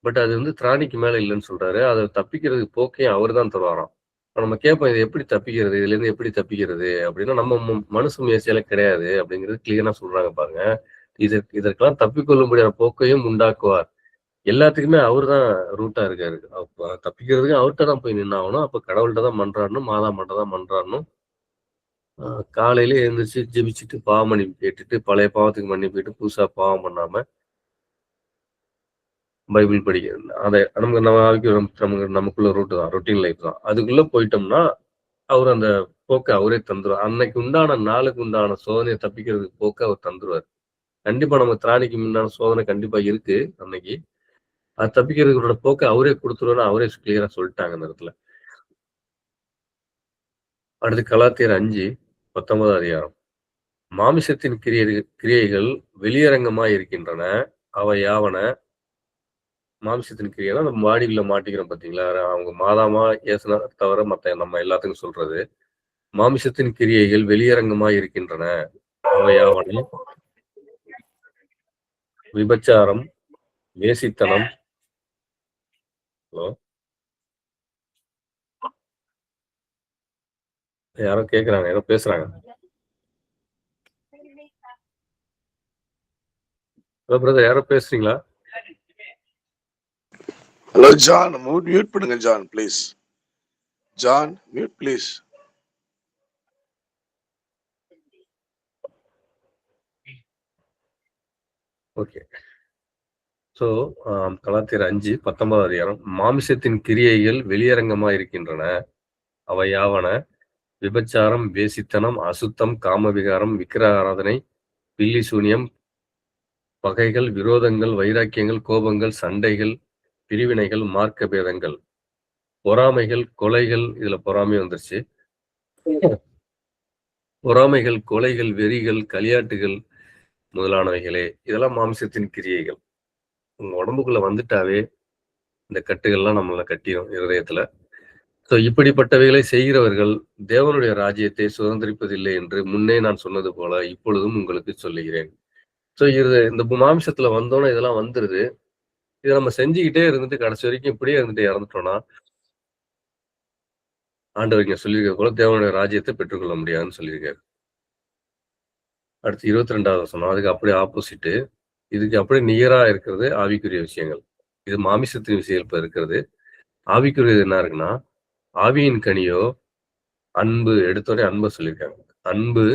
பட் அது வந்து திராணிக்கு மேல இல்லைன்னு சொல்றாரு. அதை தப்பிக்கிறதுக்கு போக்கையும் அவர் தான் தருவாராம். நம்ம கேட்போம், இது எப்படி தப்பிக்கிறது, இதுல இருந்து எப்படி தப்பிக்கிறது அப்படின்னா, நம்ம மனுஷ முயற்சியால கிடையாது அப்படிங்கிறது கிளியரா சொல்றாங்க பாருங்க. இதற்கெல்லாம் தப்பிக்கொள்ளும்படியான போக்கையும் உண்டாக்குவார். எல்லாத்துக்குமே அவர் தான் ரூட்டா இருக்காரு. அப்ப தப்பிக்கிறதுக்கு அவர்கிட்ட தான் போய் நின்னாகணும். அப்ப கடவுள்கிட்ட தான் மன்றாடணும், மாதாமாட்ட தான் மன்றாடணும். காலையில எழுந்திரிச்சு ஜெபிச்சுட்டு பாவ மன்னிப்பு கேட்டுட்டு பழைய பாவத்துக்கு மன்னிப்பு கேட்டு புதுசா பாவம் பண்ணாம பைபிள் படிக்கிறது. அதை நமக்குள்ள ரூட்டு தான், ரொட்டீன் லைஃப் தான். அதுக்குள்ள போயிட்டோம்னா அவர் அந்த போக்க அவரே தந்துருவார். அன்னைக்கு உண்டான நாளுக்கு உண்டான சோதனையை தப்பிக்கிறதுக்கு போக்க அவர் தந்துருவார். கண்டிப்பா நம்ம திராணிக்கு முன்னான சோதனை கண்டிப்பா இருக்கு அன்னைக்கு. அது தப்பிக்கிறதுக்கு போக்க அவரே கொடுத்துருவாரு, அவரே கிளியரா சொல்லிட்டாங்க அந்த இடத்துல. அடுத்து கலாத்தியர் 5:19 அதிகாரம். மாமிசத்தின் கிரியைகள் வெளியரங்கமாய் இருக்கின்றன. அவை யாவன? மாமிசத்தின் கிரியைனா நம்ம மாடிக்குள்ள மாட்டிக்கிறோம் பாத்தீங்களா? அவங்க மாதாமா ஏசுனா தவிர மத்த நம்ம எல்லாத்துக்கும் சொல்றது. மாமிசத்தின் கிரியைகள் வெளியரங்கமாய் இருக்கின்றன. அவை யாவன? விபச்சாரம், வேசித்தனம். ஹலோ, யாரோ கேக்குறாங்க, யாரோ பேசுறாங்க. ஹலோ பிரதர், யாரோ பேசுறீங்களா? ஹலோ ஜான், மியூட் பண்ணுங்க John please. John mute please. Okay. So கலாத்தியர் 5:19 அதிகாரம். மாமிசத்தின் கிரியைகள் வெளியரங்கமாய் இருக்கின்றன. அவை யாவன? விபச்சாரம், வேசித்தனம், அசுத்தம், காமவிகாரம், விக்கிரக ஆராதனை, பில்லி சூனியம், பகைகள், விரோதங்கள், வைராக்கியங்கள், கோபங்கள், சண்டைகள், பிரிவினைகள், மார்க்க பேதங்கள், பொறாமைகள், கொலைகள். இதுல பொறாமை வந்துருச்சு. பொறாமைகள், கொலைகள், வெறிகள், களியாட்டுகள் முதலானவைகளே. இதெல்லாம் மாம்சத்தின் கிரியைகள். உங்க உடம்புக்குள்ள வந்துட்டாவே இந்த கட்டுகள்லாம் நம்மள கட்டிடும் இருதயத்துல. ஸோ இப்படிப்பட்டவைகளை செய்கிறவர்கள் தேவனுடைய ராஜ்யத்தை சுதந்திரிப்பதில்லை என்று முன்னே நான் சொன்னது போல இப்பொழுதும் உங்களுக்கு சொல்லுகிறேன். ஸோ இந்த மாம்சத்துல வந்தோன்னா இதெல்லாம் வந்துருது. இதை நம்ம செஞ்சுக்கிட்டே இருந்துட்டு கடைசி வரைக்கும் இப்படியே இருந்துட்டு இறந்துட்டோம்னா ஆண்டவர் இங்க சொல்லியிருக்க போல தேவனுடைய ராஜ்யத்தை பெற்றுக்கொள்ள முடியாதுன்னு சொல்லியிருக்காரு. அடுத்து 22வது வசனம். அதுக்கு அப்படியே ஆப்போசிட்டு. இதுக்கு அப்படியே நியரா இருக்கிறது ஆவிக்குரிய விஷயங்கள். இது மாமிசத்தின் விஷயத்துல இருக்கிறது. ஆவிக்குரியது என்ன இருக்குன்னா, ஆவியின் கனியோ அன்பு. எடுத்தோடனே அன்பை சொல்லியிருக்காங்க. அன்பு,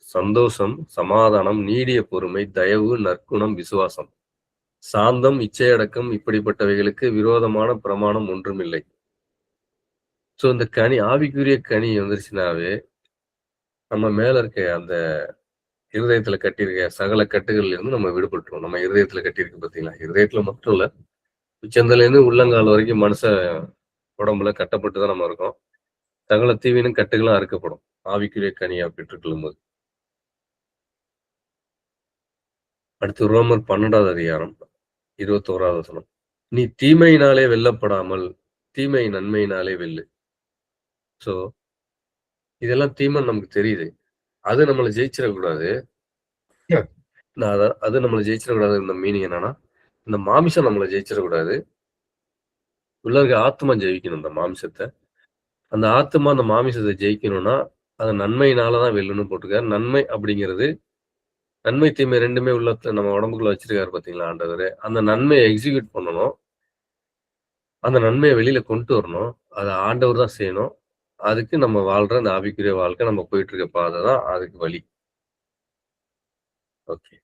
சந்தோஷம், சமாதானம், நீடிய பொறுமை, தயவு, நற்குணம், விசுவாசம், சாந்தம், இச்சையடக்கம். இப்படிப்பட்டவைகளுக்கு விரோதமான பிரமாணம் ஒன்றுமில்லை. ஸோ இந்த கனி, ஆவிக்குரிய கனி வந்துருச்சுனாவே நம்ம மேல இருக்க அந்த இருதயத்துல கட்டியிருக்க சகல கட்டுகள்ல இருந்து நம்ம விடுபட்டுருவோம். நம்ம இருதயத்துல கட்டியிருக்கு பார்த்தீங்களா? இருதயத்துல மட்டும் இல்ல, உச்சந்தல இருந்து உள்ளங்கால் வரைக்கும் மனுஷ உடம்புல கட்டப்பட்டு தான் நம்ம இருக்கோம். சகல தீவினும் கட்டுகளும் அறுக்கப்படும் ஆவிக்குரிய கனியா பெற்றுக்கொள்ளும் போது. அடுத்து ரோமர் 12வது அதிகாரம் 21வது வசனம். நீ தீமையினாலே வெல்லப்படாமல் தீமை நன்மையினாலே வெல்லு. ஸோ இதெல்லாம் தீமைன்னு நமக்கு தெரியுது. அது நம்மளை ஜெயிச்சிடக்கூடாது. அது நம்மளை ஜெயிச்சிடக்கூடாது. இந்த மீனிங் என்னன்னா, இந்த மாமிசம் நம்மளை ஜெயிச்சிடக்கூடாது. உள்ள இருக்க ஆத்மா ஜெயிக்கணும் இந்த மாமிசத்தை. அந்த ஆத்மா அந்த மாமிசத்தை ஜெயிக்கணும்னா அது நன்மையினாலதான் வெல்லுன்னு போட்டிருக்காரு. நன்மை அப்படிங்கிறது, நன்மை தீமை ரெண்டுமே உள்ள நம்ம உடம்புக்குள்ள வச்சிருக்காரு பாத்தீங்களா ஆண்டவர். அந்த நன்மையை எக்ஸிக்யூட் பண்ணணும். அந்த நன்மையை வெளியில கொண்டு வரணும். அதை ஆண்டவர் தான் செய்யணும். அதுக்கு நம்ம வாழ்ற அந்த ஆவிக்குரிய வாழ்க்கை, நம்ம போயிட்டு இருக்க பாதை தான் அதுக்கு வழி. ஓகே.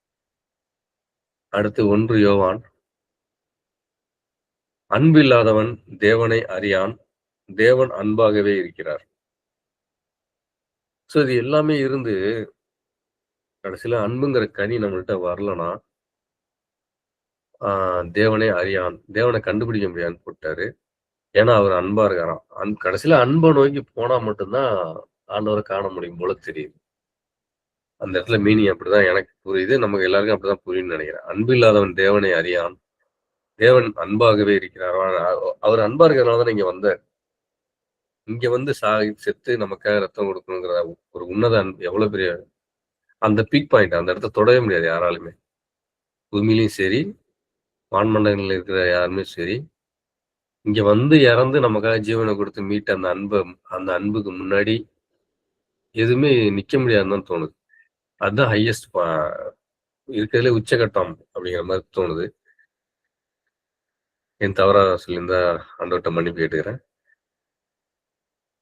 அடுத்து 1 யோவான். அன்பில்லாதவன் தேவனை அறியான், தேவன் அன்பாகவே இருக்கிறார். ஸோ இது எல்லாமே இருந்து கடைசியில அன்புங்கிற கனி நம்மள்கிட்ட வரலன்னா தேவனே அறியான், தேவனை கண்டுபிடிக்க முடியாதுன்னு போட்டாரு. ஏன்னா அவர் அன்பா இருக்காராம். கடைசியில அன்பை நோக்கி போனா மட்டும்தான் ஆண்டவரை காண முடியும் போல தெரியுது. அந்த இடத்துல மீனிங் அப்படிதான் எனக்கு புரியுது. நமக்கு எல்லாருக்கும் அப்படிதான் புரியும்னு நினைக்கிறேன். அன்பு இல்லாதவன் தேவனை அறியான், தேவன் அன்பாகவே இருக்கிறார். அவர் அன்பா இருக்கிறதுனாலதான் இங்க வந்தார். இங்க வந்து செத்து நமக்காக ரத்தம் கொடுக்கணுங்கிற ஒரு உன்னத அன்பு எவ்வளவு பெரிய அந்த பீக் பாயிண்ட். அந்த இடத்த தொடவே முடியாது யாராலுமே. பூமியிலையும் சரி, வான்மண்டலங்கள்ல இருக்கிற யாருமே சரி, இங்க வந்து இறந்து நமக்காக ஜீவனை கொடுத்து மீட்ட அந்த அன்புக்கு முன்னாடி எதுவுமே நிக்க முடியாதுன்னு தான் தோணுது. அதுதான் ஹையஸ்ட் இருக்கிறதுலே உச்சகட்டம் அப்படிங்கிற மாதிரி தோணுது. என் தவறா சொல்லியிருந்தா ஆண்டவர்ட்ட மன்னிப்பு கேட்டுக்கிறேன்.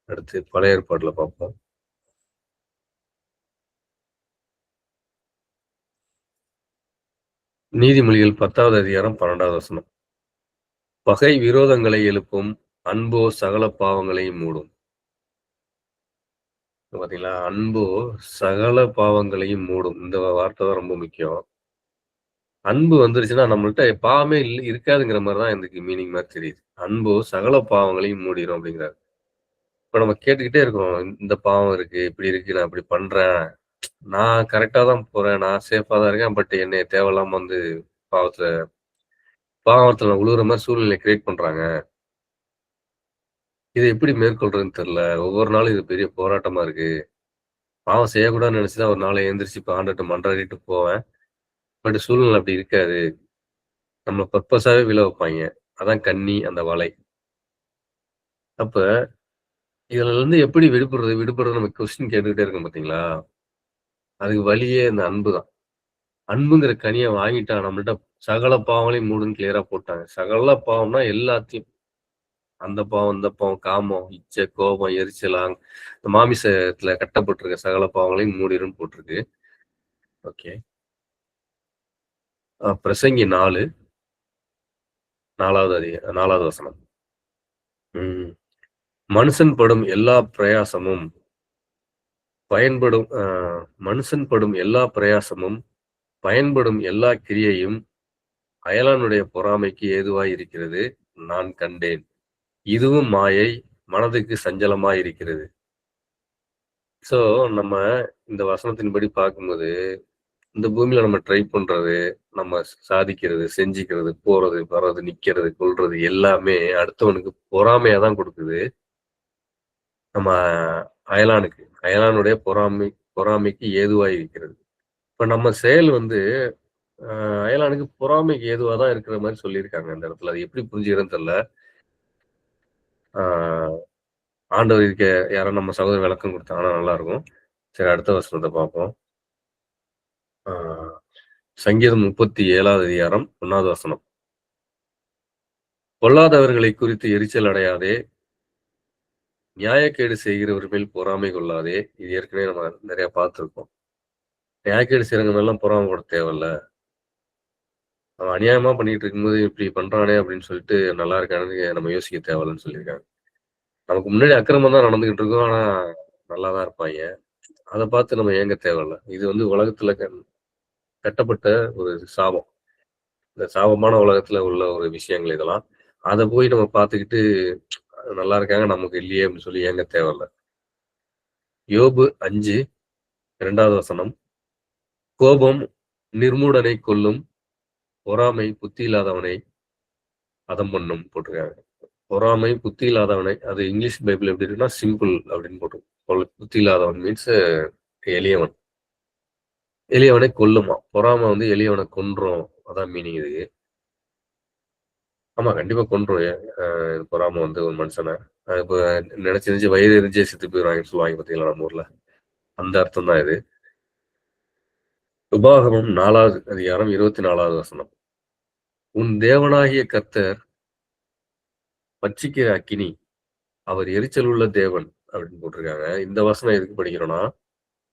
அடுத்து பழைய ஏற்பாட்டுல பார்ப்போம். நீதிமொழிகள் 10வது அதிகாரம் 12வது வசனம். பகை விரோதங்களை எழுப்பும், அன்போ சகல பாவங்களையும் மூடும். பாத்தீங்களா? அன்போ சகல பாவங்களையும் மூடும். இந்த வார்த்தை தான் ரொம்ப முக்கியம். அன்பு வந்துருச்சுன்னா நம்மள்ட்ட பாவமே இருக்காதுங்கிற மாதிரி தான் எனக்கு மீனிங் மாதிரி தெரியுது. அன்போ சகல பாவங்களையும் மூடிடும் அப்படிங்கிறாரு. இப்ப நம்ம கேட்டுக்கிட்டே இருக்கோம். இந்த பாவம் இருக்கு, இப்படி இருக்கு, நான் இப்படி பண்றேன். நான் கரெக்டா தான் போறேன். நான் சேஃபா தான் இருக்கேன். பட் என்னைய தேவையில்லாம வந்து பாவத்துல பாவத்துல உழுவுற மாதிரி சூழ்நிலை கிரியேட் பண்றாங்க. இதை எப்படி மேற்கொள்றதுன்னு தெரியல. ஒவ்வொரு நாளும் இது பெரிய போராட்டமா இருக்கு. பாவம் செய்யக்கூடாதுன்னு நினைச்சுதான் ஒரு நாளை எந்திரிச்சு இப்ப ஆண்டவர்ட்ட மன்றாடிட்டு போவேன். பட் சூழ்நிலை அப்படி இருக்காது. நம்மள பர்பஸாவே விழ வைப்பாங்க. அதான் கண்ணி, அந்த வலை. அப்ப இதுல இருந்து எப்படி விடுபடுறது நம்ம கொஸ்டின் கேட்டுக்கிட்டே இருக்கோம் பாத்தீங்களா? அதுக்கு வழியே இந்த அன்பு தான். அன்புங்கிற கனியை வாங்கிட்டா நம்மள்ட்ட சகல பாவங்களையும் மூடுன்னு கிளியரா போட்டாங்க. சகல பாவம்னா எல்லாத்தையும். அந்த பாவம், இந்த பாவம், காமம், இச்சை, கோபம், எரிச்சல், இந்த மாமிசத்துல கட்டப்பட்டிருக்க சகல பாவங்களையும் மூடிருன்னு போட்டிருக்கு. ஓகே. பிரசங்கி 4வது வசனம். மனுஷன் படும் எல்லா பிரயாசமும் பயன்படும் எல்லா கிரியையும் அயலானுடைய பொறாமைக்கு ஏதுவாய் இருக்கிறது, நான் கண்டேன். இதுவும் மாயை, மனதுக்கு சஞ்சலமாய் இருக்கிறது. சோ நம்ம இந்த வசனத்தின்படி பார்க்கும்போது, இந்த பூமியில நம்ம ட்ரை பண்றது, நம்ம சாதிக்கிறது, செஞ்சுக்கிறது, போறது, வர்றது, நிக்கிறது, கொள்றது எல்லாமே அடுத்தவனுக்கு பொறாமையா தான் கொடுக்குது. நம்ம அயலானுடைய பொறாமைக்கு ஏதுவாய் இருக்கிறது. இப்ப நம்ம செயல் வந்து அயலானுக்கு பொறாமைக்கு ஏதுவா தான் இருக்கிற மாதிரி சொல்லியிருக்காங்க அந்த இடத்துல. அது எப்படி புரிஞ்சுக்கிறேன்னு தெரியல. ஆண்டவர் இருக்க யாரும் நம்ம சகோதரர் விளக்கம் கொடுத்தாங்கன்னா நல்லா இருக்கும். சரி, அடுத்த வசனத்தை பார்ப்போம். சங்கீதம் 37வது அதிகாரம் 1வது வசனம். பொல்லாதவர்களை குறித்து எரிச்சல் அடையாதே, நியாயக்கேடு செய்கிறவர் மேல் பொறாமை கொள்ளாதே. இது ஏற்கனவே நம்ம நிறைய பார்த்துருக்கோம். நியாயக்கேடு செய்யறவங்க மேலாம் பொறாமை கூட தேவையில்ல. அவன் அநியாயமா பண்ணிட்டு இருக்கும்போது இப்படி பண்றானே அப்படின்னு சொல்லிட்டு நல்லா இருக்கானு நம்ம யோசிக்க தேவையில்லன்னு சொல்லியிருக்காங்க. நமக்கு முன்னாடி அக்கிரமம் தான் நடந்துகிட்டு இருக்கோம், ஆனா நல்லாதான் இருப்பாங்க. அதை பார்த்து நம்ம ஏங்க தேவையில்ல. இது வந்து உலகத்துல கட்டப்பட்ட ஒரு சாபம். இந்த சாபமான உலகத்துல உள்ள ஒரு விஷயங்கள் இதெல்லாம். அதை போய் நம்ம பார்த்துக்கிட்டு நல்லா இருக்காங்க, நமக்கு இல்லையே அப்படின்னு சொல்லி ஏங்க தேவையில்ல. யோபு 5:2வது வசனம். கோபம் நிர்மூடனை கொல்லும், பொறாமை புத்தி இல்லாதவனை அதம் பண்ணும் போட்டிருக்காங்க. பொறாமை புத்தி இல்லாதவனை, அது இங்கிலீஷ் பைபிள் எப்படி இருக்குன்னா சிம்பிள் அப்படின்னு போட்டு, புத்தி இல்லாதவன் மீன்ஸ் எளியவன். எளியவனை கொல்லுமா. பொறாமை வந்து எளியவனை கொன்றும், அதான் மீனிங் இதுக்கு. ஆமா, கண்டிப்பா கொன்றும். பொறாமை வந்து ஒரு மனுஷனை இப்போ நினைச்சு வயிறு எரிஞ்சே செத்து போயிடுவாங்கன்னு சொல்லுவாங்க பார்த்தீங்களா நம்ம ஊர்ல. அந்த அர்த்தம் தான் இது. உபாகமம் 4வது அதிகாரம் 24வது வசனம். உன் தேவனாகிய கர்த்தர் பட்சிக்கிற அக்கினி, அவர் எரிச்சல் உள்ள தேவன் அப்படின்னு போட்டிருக்காங்க. இந்த வசனம் எதுக்கு படிக்கிறோம்னா,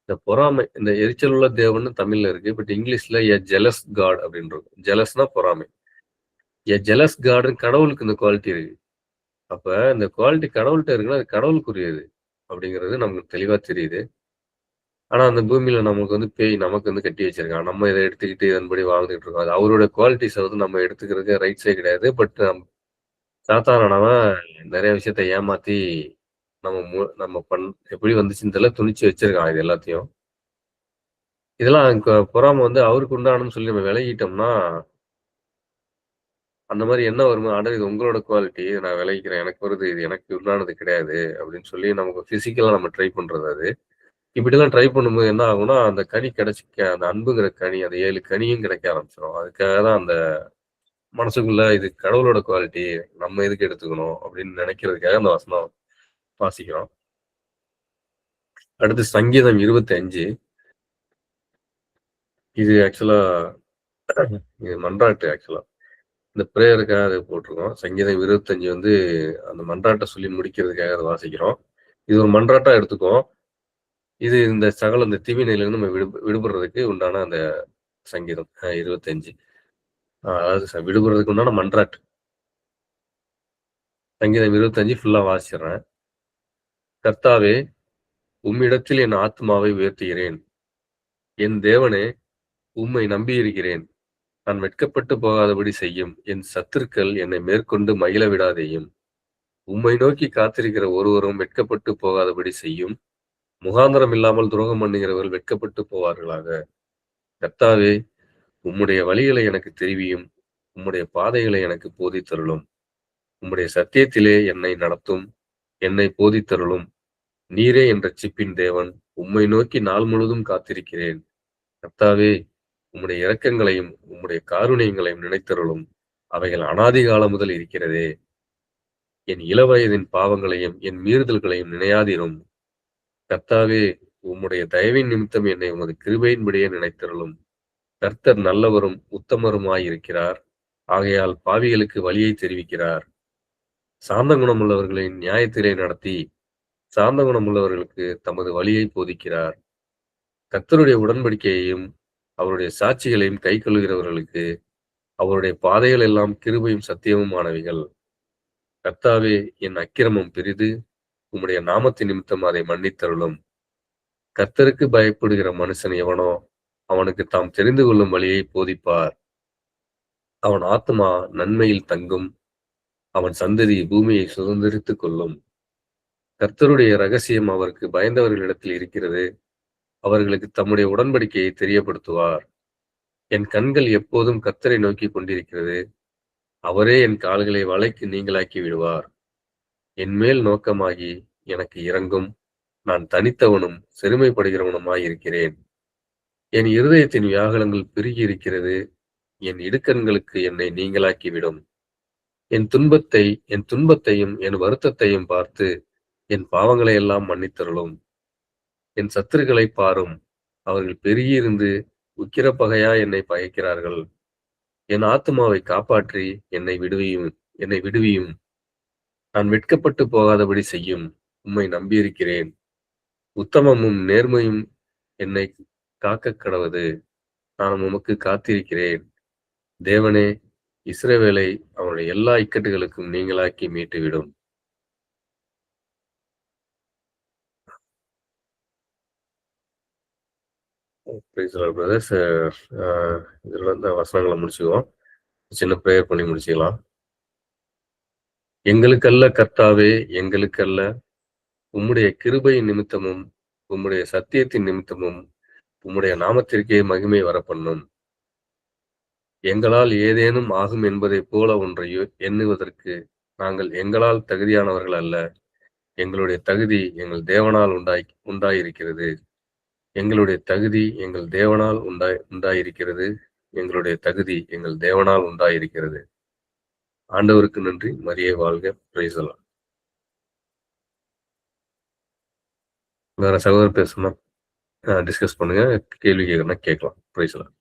இந்த பொறாமை, இந்த எரிச்சல் உள்ள தேவன் தமிழ்ல இருக்கு, பட் இங்கிலீஷ்ல எ ஜெலஸ் காட் அப்படின்னு இருக்கும். ஜெலஸ்னா பொறாமை. எ ஜெலஸ் காடுன்னு கடவுளுக்கு இந்த குவாலிட்டி இருக்கு. அப்ப இந்த குவாலிட்டி கடவுள்கிட்ட இருக்குன்னா அது கடவுளுக்குரியது அப்படிங்கிறது நமக்கு தெளிவா தெரியுது. ஆனா அந்த பூமியில நமக்கு வந்து பேய் நமக்கு வந்து கட்டி வச்சிருக்கான். நம்ம இதை எடுத்துக்கிட்டு இதன்படி வாழ்ந்துகிட்டு இருக்கோம். அது அவரோட குவாலிட்டிஸை வந்து நம்ம எடுத்துக்கிறதுக்கு ரைட்ஸே கிடையாது. பட் சாத்தாரணவன் நிறைய விஷயத்த ஏமாத்தி நம்ம எப்படி வந்துச்சுன்னு தெரியல, துணிச்சு வச்சிருக்கான் இது எல்லாத்தையும். இதெல்லாம் பொறாம வந்து அவருக்கு உண்டானு சொல்லி நம்ம விலகிட்டோம்னா அந்த மாதிரி என்ன வருமா, ஆண்டவர் இது உங்களோட குவாலிட்டி, நான் விலகிக்கிறேன், எனக்கு வருது, இது எனக்கு உண்டானது கிடையாது அப்படின்னு சொல்லி நமக்கு பிசிக்கலா நம்ம ட்ரை பண்றது. அது இப்படிலாம் ட்ரை பண்ணும்போது என்ன ஆகும்னா, அந்த கனி கிடைச்சிக்க, அந்த அன்புங்கிற கனி, அந்த 7 கனியும் கிடைக்க ஆரம்பிச்சிடும். அதுக்காக தான் அந்த மனசுக்குள்ள இது கடவுளோட குவாலிட்டி, நம்ம எதுக்கு எடுத்துக்கணும் அப்படின்னு நினைக்கிறதுக்காக அந்த வசனம் வாசிக்கிறோம். அடுத்து சங்கீதம் 25. இது ஆக்சுவலா இது மன்றாட்டு ஆக்சுவலா. இந்த பிரேயருக்காக அதை போட்டிருக்கோம். சங்கீதம் 25 வந்து அந்த மன்றாட்டை சொல்லி முடிக்கிறதுக்காக அதை வாசிக்கிறோம். இது ஒரு மன்றாட்டா எடுத்துக்குவோம். இது இந்த சகல இந்த தீவினையிலிருந்து நம்ம விடுபடுறதுக்கு உண்டான அந்த சங்கீதம் 25. அதாவது விடுபடுறதுக்கு உண்டான மன்றாட்டு. சங்கீதம் 25 ஃபுல்லா வாசிக்கிறேன். கர்த்தாவே, உம்மிடத்தில் என் ஆத்துமாவை உயர்த்துகிறேன். என் தேவனே, உம்மை நம்பியிருக்கிறேன். நான் வெட்கப்பட்டு போகாதபடி செய்யும். என் சத்துருக்கள் என்னை மேற்கொண்டு மகிழ விடாதேயும். உம்மை நோக்கி காத்திருக்கிற ஒருவரும் வெட்கப்பட்டு போகாதபடி செய்யும். முகாந்திரம் இல்லாமல் துரோகம் பண்ணுகிறவர்கள் வெட்கப்பட்டு போவார்களாக. கர்த்தாவே, உம்முடைய வழிகளை எனக்கு தெரிவியும். உம்முடைய பாதைகளை எனக்கு போதித்தருளும். உம்முடைய சத்தியத்திலே என்னை நடத்தும். என்னை போதித்தருளும். நீரே என் ரட்சிப்பின் தேவன். உம்மை நோக்கி நாள் முழுதும் காத்திருக்கிறேன். கர்த்தாவே, உம்முடைய இரக்கங்களையும் உம்முடைய காருணியங்களையும் நினைத்தருளும். அவைகள் அனாதி காலம் முதல் இருக்கிறதே. என் இளவயதின் பாவங்களையும் என் மீறுதல்களையும் நினையாதிரும். கர்த்தாவே, உம்முடைய தயவின் நிமித்தம் என்னை உமது கிருபையின்படியே நினைத்தருளும். கர்த்தர் நல்லவரும் உத்தமருமாயிருக்கிறார். ஆகையால் பாவிகளுக்கு வழியை தெரிவிக்கிறார். சாந்த குணமுள்ளவர்களின் நியாயத்திலே நடத்தி சாந்த குணமுள்ளவர்களுக்கு தமது வழியை போதிக்கிறார். கர்த்தருடைய உடன்படிக்கையையும் அவருடைய சாட்சிகளையும் கைக்கொள்கிறவர்களுக்கு அவருடைய பாதைகள் எல்லாம் கிருபையும் சத்தியமும் ஆனவைகள். கர்த்தாவே, என் அக்கிரமம் பெரிது. உம்முடைய நாமத்தின் நிமித்தம் அதை மன்னித்தருளும். கர்த்தருக்கு பயப்படுகிற மனுஷன் எவனோ அவனுக்கு தாம் தெரிந்து கொள்ளும் வழியை போதிப்பார். அவன் ஆத்மா நன்மையில் தங்கும். அவன் சந்ததி பூமியை சுதந்திரித்துக் கொள்ளும். கர்த்தருடைய ரகசியம் அவருக்கு பயந்தவர்களிடத்தில் இருக்கிறது. அவர்களுக்கு தம்முடைய உடன்படிக்கையை தெரியப்படுத்துவார். என் கண்கள் எப்போதும் கர்த்தரை நோக்கி கொண்டிருக்கிறது. அவரே என் கால்களை வலைக்கு நீங்களாக்கி விடுவார். என் மேல் நோக்கமாகி எனக்கு இரங்கும். நான் தனித்தவனும் சிறுமைப்படுகிறவனுமாய் இருக்கிறேன். என் இருதயத்தின் வியாகுலங்கள் பெருகி இருக்கிறது. என் இடுக்கண்களுக்கு என்னை நீங்களாக்கிவிடும். என் துன்பத்தையும் என் வருத்தத்தையும் பார்த்து என் பாவங்களை எல்லாம் மன்னித்தருளும். என் சத்துருக்களை பாரும். அவர்கள் பெருகியிருந்து உக்கிர பகையா என்னை பகைக்கிறார்கள். என் ஆத்துமாவை காப்பாற்றி என்னை விடுவியும். நான் வெட்கப்பட்டு போகாதபடி செய்யும். உம்மை நம்பியிருக்கிறேன். உத்தமமும் நேர்மையும் என்னை காக்க கடவது. நான் உமக்கு காத்திருக்கிறேன். தேவனே, இஸ்ரவேலை அவனுடைய எல்லா இக்கட்டுகளுக்கும் நீங்களாக்கி மீட்டுவிடும். பிரதர்ஸ், இதுல இந்த வசனங்களை முடிச்சுக்குவோம். சின்ன ப்ரேயர் பண்ணி முடிச்சுக்கலாம். எங்களுக்கல்ல கர்த்தாவே, எங்களுக்கல்ல, உம்முடைய கிருபையின் நிமித்தமும் உம்முடைய சத்தியத்தின் நிமித்தமும் உம்முடைய நாமத்திற்கே மகிமை வரப்பண்ணும். எங்களால் ஏதேனும் ஆகும் என்பதைப் போல ஒன்றை எண்ணுவதற்கு நாங்கள் எங்களால் தகுதியானவர்கள் அல்ல. எங்களுடைய தகுதி எங்கள் தேவனால் உண்டாயிருக்கிறது. எங்களுடைய தகுதி எங்கள் தேவனால் உண்டாயிருக்கிறது. எங்களுடைய தகுதி எங்கள் தேவனால் உண்டாயிருக்கிறது. ஆண்டவருக்கு நன்றி. மரியே வாழ்க. Praise the Lord. வேற சகோதரர் பேசணும், டிஸ்கஸ் பண்ணுங்க. கேள்வி கேட்கணும்னா கேட்கலாம். Praise the Lord.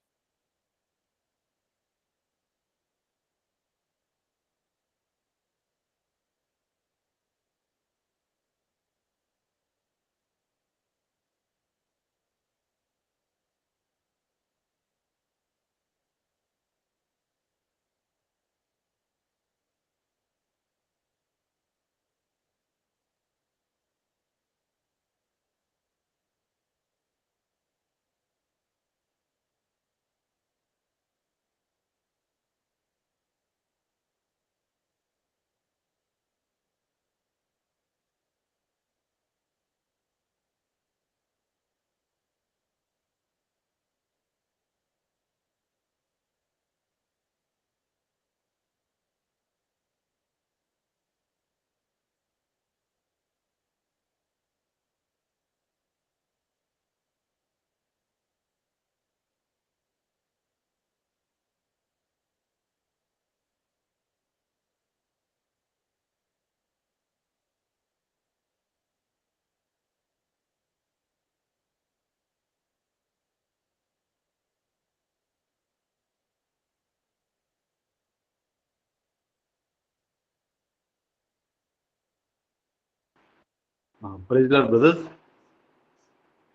Praise Lord brothers.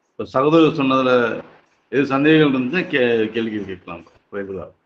இப்போ சகோதரர் சொன்னதுல எது சந்தேகங்கள் இருந்துச்சுன்னா கேள்வி கேட்கலாம். Praise Lord.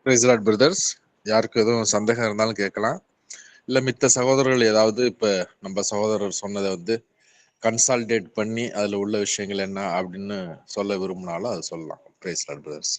Praise Lord brothers. யாருக்கு எதுவும் சந்தேகம் இருந்தாலும் கேட்கலாம். இல்ல மித்த சகோதரர்கள் ஏதாவது இப்ப நம்ம சகோதரர் சொன்னதை கன்சால்டேட் பண்ணி அதுல உள்ள விஷயங்கள் என்ன அப்படின்னு சொல்ல விரும்பினாலும் அது சொல்லலாம். Praise Lord brothers.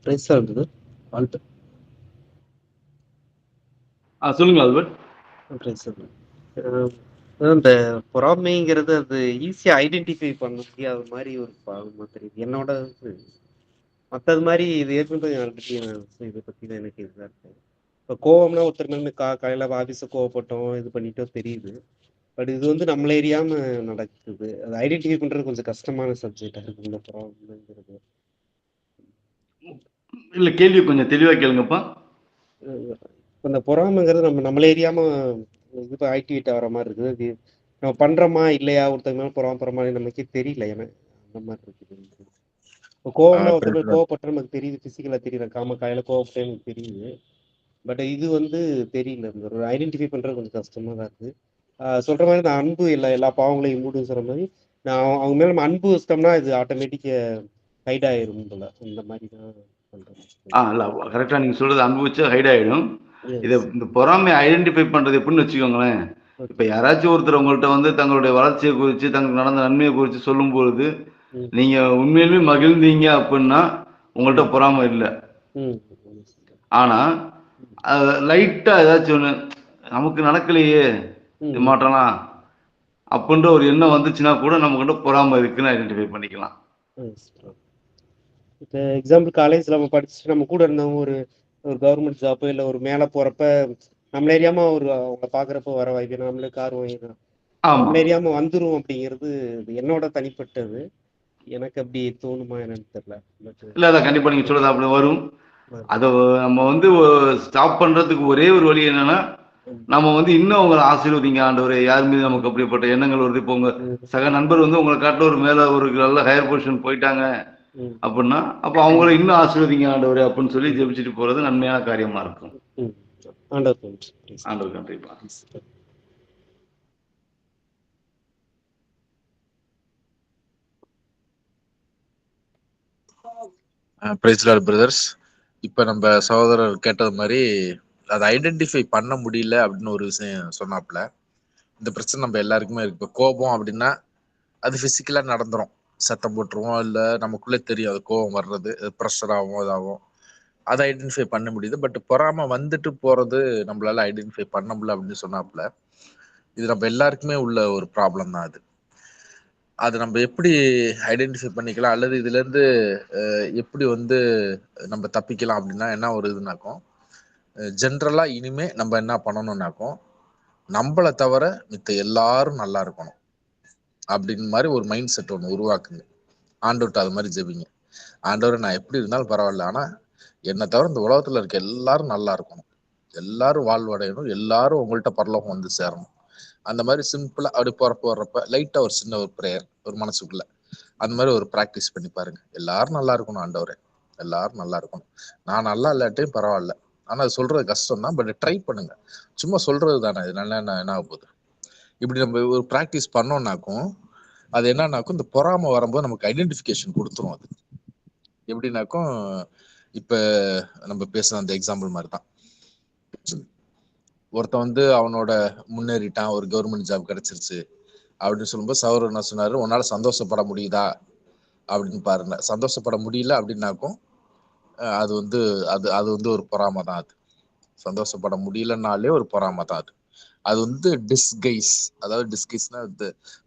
Praise Lord brother. Albert. சொல்லுங்க ஆல்பர்ட். Praise Lord. இந்த பொறாமைங்கிறது அது ஈஸியா ஐடென்டிஃபை பண்ண முடியாத மாதிரி ஒரு பாவமா தெரியுது என்னோட மற்றது மாதிரி. இது ஏற்கனவே இதை பத்தி தான் எனக்கு இதுதான் இருக்கு. இப்போ கோவம்னா ஒருத்தர் மேலே காலையில ஆஃபீஸை கோவப்பட்டோம் இது பண்ணிட்டோம் தெரியுது. பட் இது நம்மள எரியாம நடக்குது. அது ஐடென்டிஃபை பண்றது கொஞ்சம் கஷ்டமான சப்ஜெக்டா இருக்கு இந்த பொறாமைங்கிறது. இல்ல கேள்வி கொஞ்சம் தெளிவா கேளுங்கப்பா. இந்த பொறாமைங்கிறது நம்மள எரியாம இது ஆக்டிவேட் ஆகிற மாதிரி இருக்குது. அது நம்ம பண்றோமா இல்லையா ஒருத்தங்க மேல பொறாம நமக்கே தெரியல. எனக்கு அந்த மாதிரி இருக்குது. இப்போ கோவம்னா ஒருத்தர் மேல கோவப்பட்ட நமக்கு தெரியுது, பிசிக்கலா தெரியல. காலையில கோவப்பட்டே எனக்கு தெரியுது. பட் இது தெரியல. ஒரு ஐடென்டிஃபை பண்றது கொஞ்சம் கஷ்டமா தான் இருக்கு. சொல்ற மாதிரி நான் அன்பு எல்லா பாவங்களையும் மூடுன்னு சொல்ற மாதிரி நான் அவங்க மேல நம்ம அன்பு வச்சிட்டோம்னா இது ஆட்டோமேட்டிக்கா ஹைட் ஆயிரும் போல. இந்த மாதிரி தான் பண்றேன். இல்ல கரெக்டா நீங்க சொல்றது அனுபவிச்சா ஹைட் ஆயிடும். இதை இந்த பொறாமை ஐடென்டிஃபை பண்றது எப்படின்னு வச்சுக்கோங்களேன். இப்ப யாராச்சும் ஒருத்தர் உங்கள்கிட்ட தங்களுடைய வளர்ச்சியை குறித்து தங்களுக்கு நடந்த நன்மையை குறித்து சொல்லும் பொழுது நீங்க உண்மையிலுமே மகிழ்ந்தீங்க அப்படின்னா உங்கள்கிட்ட பொறாமை இல்லை. ஆனா லைட்டா ஏதாச்சும் ஒண்ணு நமக்கு நடக்கலையே மாற்றலாம் அப்படின்ற ஒரு எண்ணம் வந்துச்சுன்னா கூட நம்ம கிட்ட பொறாமை இருக்குன்னு ஐடென்டிஃபை பண்ணிக்கலாம். இப்போ எக்ஸாம்பிள் காலேஜ்ல நம்ம படிச்சுட்டு நம்ம கூட இருந்தவங்க ஒரு கவர்மெண்ட் ஜாப்போ இல்லை ஒரு மேலே போறப்ப நம்மள ஏரியாம அவங்க பாக்குறப்ப வர வாய்ப்பு நம்மளே கார் வாங்கிடலாம். நம்மள ஏரியாம வந்துரும் அப்படிங்கிறது என்னோட தனிப்பட்டது. எனக்கு அப்படி தோணுமா என்னன்னு தெரியல. இல்ல அதான் கண்டிப்பா நீங்க சொல்றது அப்படி வரும். அதை நம்ம ஸ்டாப் பண்றதுக்கு ஒரே ஒரு வழி என்னன்னா நம்ம இன்னும் அவங்களை ஆசீர்வதிங்க ஆண்டவரே. யார் மீது நமக்கு அப்படிப்பட்ட எண்ணங்கள் வருது. இப்போ உங்க சக நண்பர் உங்களை காட்ட ஒரு மேல ஒரு நல்ல ஹையர் பொசிஷன் போயிட்டாங்க அப்படின்னா அப்ப அவங்கள இன்னும் ஆசீர்வதிங்க ஆண்டவரே அப்படின்னு சொல்லி ஜெபிச்சுட்டு போறது நன்மையான காரியமா இருக்கும். ஆண்டவருக்கு நன்றி. Praise God. ஆண்டவர் நன்றிப்பா. Praise God. Praise Lord brothers. இப்ப நம்ம சகோதரர் கேட்டது மாதிரி அதை ஐடென்டிஃபை பண்ண முடியல அப்படின்னு ஒரு விஷயம் சொன்னாப்புல. இந்த பிரச்சனை நம்ம எல்லாருக்குமே இருக்கு. இப்போ கோபம் அப்படின்னா அது பிசிக்கலா நடந்துரும், சத்தம் போட்டுருவோம், இல்ல நமக்குள்ளே தெரியும் அது கோபம் வர்றது, ப்ரெஷர் ஆகும், இதாகும், அதை ஐடென்டிஃபை பண்ண முடியுது. பட் பொறாம வந்துட்டு போறது நம்மளால ஐடென்டிஃபை பண்ண முடியல அப்படின்னு சொன்னாப்புல. இது நம்ம எல்லாருக்குமே உள்ள ஒரு ப்ராப்ளம் தான். அது நம்ம எப்படி ஐடென்டிஃபை பண்ணிக்கலாம், அல்லது இதுல இருந்து எப்படி வந்து நம்ம தப்பிக்கலாம் அப்படின்னா என்ன ஒரு இதுனாக்கும், ஜென்ரலா இனிமே நம்ம என்ன பண்ணணும்னாக்கும், நம்மளை தவிர மித்த எல்லாரும் நல்லா இருக்கணும் அப்படின்னு மாதிரி ஒரு மைண்ட் செட் ஒன்று உருவாக்குங்க. ஆண்டவர்கிட்ட அது மாதிரி ஜெபிங்க. ஆண்டவரை நான் எப்படி இருந்தாலும் பரவாயில்ல, ஆனா என்னை தவிர இந்த உலகத்துல இருக்க எல்லாரும் நல்லா இருக்கணும், எல்லாரும் வாழ்வடையணும், எல்லாரும் உங்கள்கிட்ட பரலோகம் வந்து சேரணும். அந்த மாதிரி சிம்பிளா அப்படி போறப்ப வர்றப்ப லைட்டா ஒரு சின்ன ஒரு ப்ரேயர் ஒரு மனசுக்குள்ள அந்த மாதிரி ஒரு ப்ராக்டிஸ் பண்ணி பாருங்க. எல்லாரும் நல்லா இருக்கணும் ஆண்டவரே, எல்லாரும் நல்லா இருக்கணும், நான் நல்லா இல்லாட்டையும் பரவாயில்ல, ஆனா அது சொல்றது கஷ்டம் தான், பட் ட்ரை பண்ணுங்க. சும்மா சொல்றது தானே, இது நல்லா என்ன ஆக போகுது. இப்படி நம்ம ஒரு ப்ராக்டிஸ் பண்ணோம்னாக்கும் அது என்னன்னாக்கும், இந்த பொறாமை வரும்போது நமக்கு ஐடென்டிஃபிகேஷன் கொடுத்துரும். அது எப்படின்னாக்கும், இப்ப நம்ம பேசுன அந்த எக்ஸாம்பிள் மாதிரி தான். ஒருத்தன் வந்து அவனோட முன்னேறிட்டான், ஒரு கவர்மெண்ட் ஜாப் கிடைச்சிருச்சு அப்படின்னு சொல்லும்போது சௌரவ் என்ன சொன்னாரு, உன்னால சந்தோஷப்பட முடியுதா அப்படின்னு பாருங்க. சந்தோஷப்பட முடியல அப்படின்னாக்கும் அது வந்து அது அது வந்து ஒரு பொறாமை தான். அது சந்தோஷப்பட முடியலன்னாலே ஒரு பொறாமை தான். அது வந்து டிஸ்கைஸ், அதாவது டிஸ்கைஸ்னா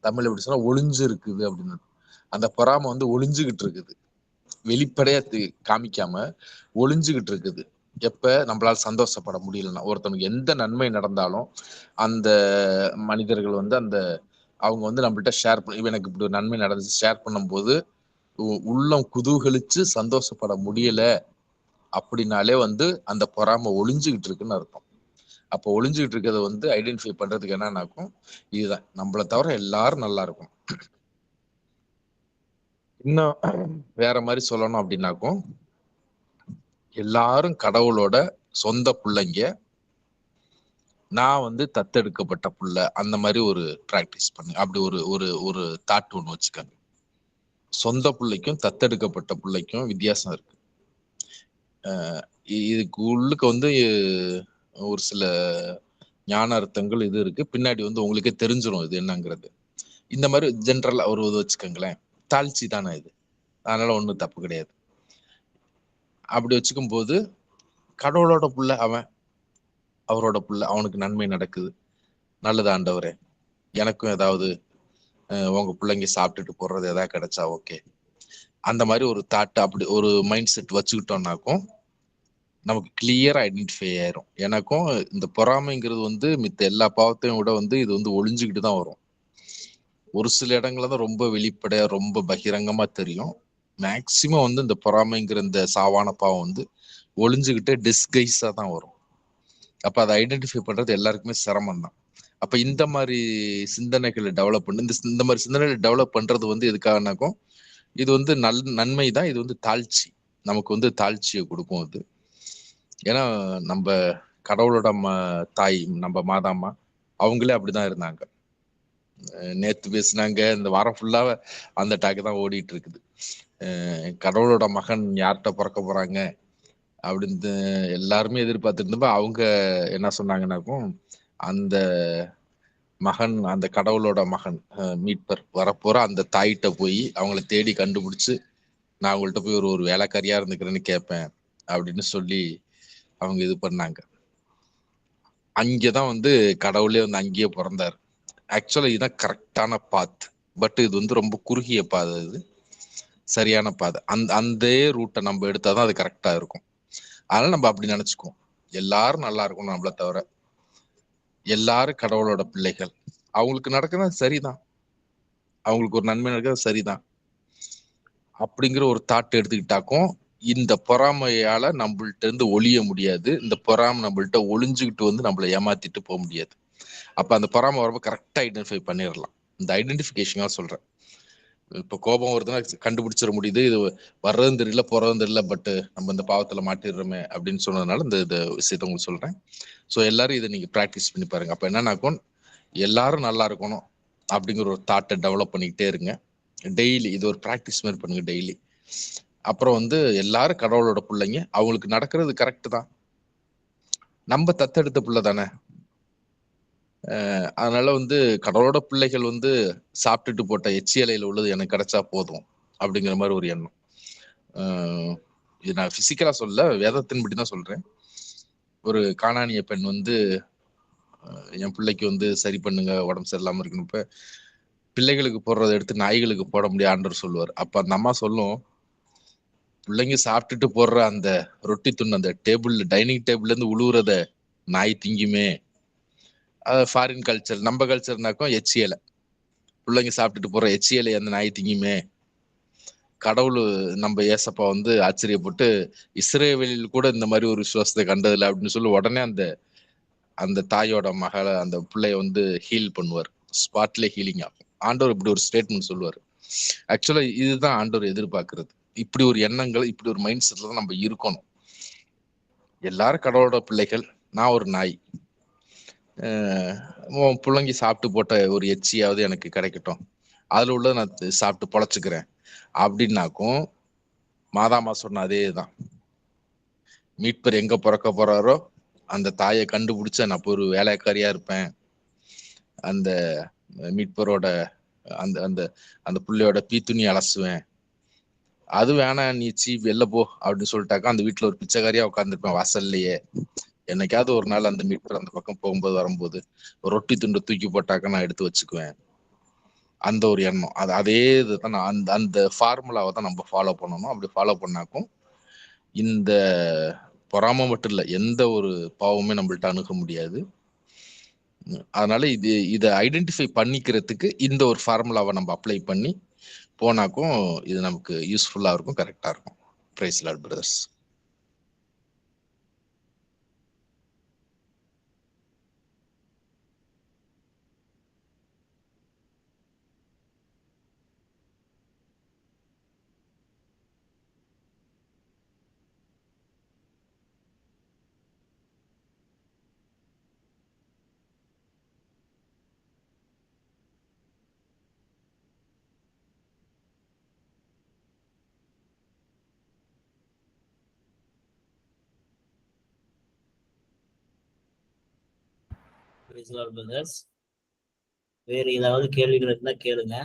தமிழ் எப்படி சொன்னா ஒளிஞ்சு இருக்குது அப்படின்னு. அந்த பொறாமை வந்து ஒளிஞ்சுகிட்டு இருக்குது, வெளிப்படையா காமிக்காம ஒளிஞ்சுகிட்டு இருக்குது. எப்ப நம்மளால சந்தோஷப்பட முடியலன்னா, ஒருத்தனுக்கு எந்த நன்மை நடந்தாலும் அந்த மனிதர்கள் வந்து அந்த அவங்க வந்து நம்மள்ட்ட ஷேர் பண்ண, எனக்கு இப்படி ஒரு நன்மை நடந்துச்சு ஷேர் பண்ணும் போது உள்ளம் குதூகலிச்சு சந்தோஷப்பட முடியல அப்படின்னாலே வந்து அந்த பொறாமை ஒளிஞ்சுகிட்டு இருக்குன்னு அர்த்தம். அப்போ ஒளிஞ்சுகிட்டு இருக்கிறத வந்து ஐடென்டிஃபை பண்றதுக்கு என்னன்னாக்கும், இதுதான், நம்மளை தவிர எல்லாரும் நல்லா இருக்கும். இன்னும் வேற மாதிரி சொல்லணும் அப்படின்னாக்கும், எல்லாரும் கடவுளோட சொந்த பிள்ளைங்க, நான் வந்து தத்தெடுக்கப்பட்ட புள்ள, அந்த மாதிரி ஒரு பிராக்டிஸ் பண்ணு. அப்படி ஒரு ஒரு ஒரு தாட் ஒன்று வச்சுக்காங்க. சொந்த பிள்ளைக்கும் தத்தெடுக்கப்பட்ட பிள்ளைக்கும் வித்தியாசம் இருக்கு. இதுக்கு உள்ளுக்கு வந்து ஒரு சில ஞான அர்த்தங்கள் இது இருக்கு, பின்னாடி வந்து உங்களுக்கே தெரிஞ்சிடும் இது என்னங்கிறது. இந்த மாதிரி ஜென்ரலா ஒரு இது வச்சுக்கோங்களேன். தாழ்ச்சி தானே இது, அதனால ஒன்றும் தப்பு கிடையாது. அப்படி வச்சுக்கும் போது கடவுளோட புள்ள அவன், அவரோட புள்ள, அவனுக்கு நன்மை நடக்குது, நல்லது ஆண்டவரே, எனக்கும் ஏதாவது உங்க பிள்ளைங்க சாப்பிட்டுட்டு போடுறது ஏதாவது கிடைச்சா ஓகே, அந்த மாதிரி ஒரு தாட், அப்படி ஒரு மைண்ட் செட் வச்சுக்கிட்டோம்னாக்கும் நமக்கு கிளியரா ஐடென்டிஃபை ஆயிரும். எனக்கும் இந்த பொறாமைங்கிறது வந்து மித்த எல்லா பாவத்தையும் விட வந்து இது வந்து ஒளிஞ்சுக்கிட்டு தான் வரும். ஒரு சில இடங்கள்ல தான் ரொம்ப வெளிப்படையா ரொம்ப பகிரங்கமா தெரியும். மேக்சிமம் வந்து இந்த பொறாமைங்கிற இந்த சாவான பாவம் வந்து ஒளிஞ்சுக்கிட்டு டிஸ்கைஸா தான் வரும். அப்ப அதை ஐடென்டிஃபை பண்றது எல்லாருக்குமே சிரமம் தான். அப்ப இந்த மாதிரி சிந்தனைகளை டெவலப் பண்ணு, இந்த மாதிரி சிந்தனைகளை டெவலப் பண்றது வந்து எதுக்காகனாக்கும், இது வந்து நன்மை தான். இது வந்து தாழ்ச்சி, நமக்கு வந்து தாழ்ச்சியை கொடுக்கும் அது. ஏன்னா நம்ம கடவுளோட தாய் நம்ம மாதாம்மா அவங்களே அப்படிதான் இருந்தாங்க. நேத்து பேசினாங்க, இந்த வாரம் ஃபுல்லா அந்த டாக்கு தான் ஓடிட்டு இருக்குது. கடவுளோட மகன் யார்கிட்ட பிறக்க போறாங்க அப்படின்னு எல்லாருமே எதிர்பார்த்துட்டு இருந்தப்ப அவங்க என்ன சொன்னாங்கன்னாக்கும், அந்த மகன், அந்த கடவுளோட மகன் மீட்பர் வரப்போற அந்த தாயிட்ட போய் அவங்கள தேடி கண்டுபிடிச்சு நான் அவங்கள்ட்ட போய் ஒரு வேலைக்காரியா இருந்துக்கிறேன்னு கேட்பேன் அப்படின்னு சொல்லி அவங்க இது பண்ணாங்க. அங்கேதான் வந்து கடவுளே வந்து அங்கேயே பிறந்தாரு. ஆக்சுவலா இதுதான் கரெக்டான பாத். பட் இது வந்து ரொம்ப குறுகிய பாதை, இது சரியான பாதை. அந்த ரூட்டை நம்ம எடுத்தாதான் அது கரெக்டா இருக்கும். அதனால நம்ம அப்படி நினைச்சுக்குவோம், எல்லாரும் நல்லா இருக்கணும், நம்மள தவிர எல்லாரும் கடவுளோட பிள்ளைகள், அவங்களுக்கு நடக்கிறது சரிதான், அவங்களுக்கு ஒரு நன்மை நடக்கிறது சரிதான் அப்படிங்கிற ஒரு தாட் எடுத்துக்கிட்டாக்கும் இந்த பொறாமையால நம்மள்ட்ட இருந்து ஒளிய முடியாது. இந்த பொறாமை நம்மள்ட்ட ஒளிஞ்சுக்கிட்டு வந்து நம்மளை ஏமாத்திட்டு போக முடியாது. அப்ப அந்த பொறாமை வரப்ப கரெக்டா ஐடென்டிஃபை பண்ணிடலாம். இந்த ஐடென்டிஃபிகேஷனா சொல்றேன். இப்ப கோபம் வருதுன்னா கண்டுபிடிச்சிட முடியுது, இது வர்றதும் தெரியல போறதும் தெரியல, பட் நம்ம இந்த பாவத்துல மாட்டிடுறோமே அப்படின்னு சொன்னதுனால இந்த விஷயத்த உங்களுக்கு சொல்றேன். ஸோ எல்லாரும் இதை நீங்க ப்ராக்டிஸ் பண்ணி பாருங்க. அப்ப என்னன்னாக்கும் எல்லாரும் நல்லா இருக்கணும் அப்படிங்கிற ஒரு தாட்டை டெவலப் பண்ணிக்கிட்டே இருங்க. டெய்லி இது ஒரு ப்ராக்டிஸ் மாதிரி பண்ணுங்க டெய்லி. அப்புறம் எல்லாரும் கடவுளோட பிள்ளைங்க, அவங்களுக்கு நடக்கிறது கரெக்ட் தான், நம்ம தத்தெடுத்த பிள்ளை தானே. அதனால கடவுளோட பிள்ளைகள் சாப்பிட்டுட்டு போட்ட எச்சியலையில உள்ளது எனக்கு கிடைச்சா போதும் அப்படிங்கிற மாதிரி ஒரு எண்ணம். இது நான் பிசிக்கலா சொல்ல, வேதத்தின்படி தான் சொல்றேன். ஒரு கானானிய பெண் என் பிள்ளைக்கு சரி பண்ணுங்க, உடம்பு சரியில்லாம இருக்கணும், இப்ப பிள்ளைகளுக்கு போடுறதை எடுத்து நாய்களுக்கு போட முடியாது ஆண்டவர் சொல்லுவார். அப்ப அந்த அம்மா சொல்லும், பிள்ளைங்க சாப்பிட்டுட்டு போடுற அந்த ரொட்டி துண்டு அந்த டைனிங் டேபிள்ல இருந்து உழுவுறத நாய் திங்குமே. ஃபாரின் கல்ச்சர், நம்ம கல்ச்சர்னாக்கும் எச்சியலை, பிள்ளைங்க சாப்பிட்டுட்டு போற எச்சியலை அந்த நாய் திங்குமே. கடவுள் நம்ம ஏசப்பா ஆச்சரியப்பட்டு இஸ்ரேவேலில் கூட இந்த மாதிரி ஒரு விசுவாசத்தை கண்டதில்லை அப்படின்னு சொல்லி உடனே அந்த தாயோட மகளை அந்த பிள்ளைய ஹீல் பண்ணுவார், ஸ்பாட்ல ஹீலிங் ஆகும். ஆண்டவர் இப்படி ஒரு ஸ்டேட்மெண்ட் சொல்லுவார். ஆக்சுவலா இதுதான் ஆண்டவர் எதிர்பார்க்கிறது. இப்படி ஒரு எண்ணங்கள், இப்படி ஒரு மைண்ட் செட்ல தான் நம்ம இருக்கணும். எல்லாரும் கடவுளோட பிள்ளைகள், நான் ஒரு நாய், உன் பிள்ளைங்க சாப்பிட்டு போட்ட ஒரு எச்சியாவது எனக்கு கிடைக்கட்டும், அதுல உள்ளதை நான் சாப்பிட்டு பொழைச்சுக்கிறேன் அப்படின்னாக்கும் மாதாமா சொன்ன அதே தான். மீட்பர் எங்க பிறக்க போறாரோ அந்த தாயை கண்டுபிடிச்ச நான் ஒரு வேலைக்காரியா இருப்பேன், அந்த மீட்பரோட அந்த அந்த அந்த பிள்ளையோட பீத்துணி அலசுவேன், அது வேணாம் நீ வெளில போ அப்படின்னு சொல்லிட்டாக்கா அந்த வீட்டுல ஒரு பிச்சைக்காரியா உட்காந்துருப்பேன் வாசல்லையே. என்னைக்காவது ஒரு நாள் அந்த மீட்பர் அந்த பக்கம் போகும்போது வரும்போது ஒரு ரொட்டி துண்டு தூக்கி போட்டாக்க நான் எடுத்து வச்சுக்குவேன். அந்த ஒரு எண்ணம், அதே இதுதான் அந்த ஃபார்முலாவை தான் நம்ம ஃபாலோ பண்ணணும். அப்படி ஃபாலோ பண்ணாக்கும் இந்த பொறாம மட்டும் இல்லை, எந்த ஒரு பாவமே நம்மள்ட்ட அணுக முடியாது. அதனால இதை ஐடென்டிஃபை பண்ணிக்கிறதுக்கு இந்த ஒரு ஃபார்முலாவை நம்ம அப்ளை பண்ணி போனாக்கும் இது நமக்கு யூஸ்ஃபுல்லா இருக்கும், கரெக்டா இருக்கும். Praise Lord brothers. வேறு ஏதாவது கேள்விகள் இருந்தா கேளுங்க.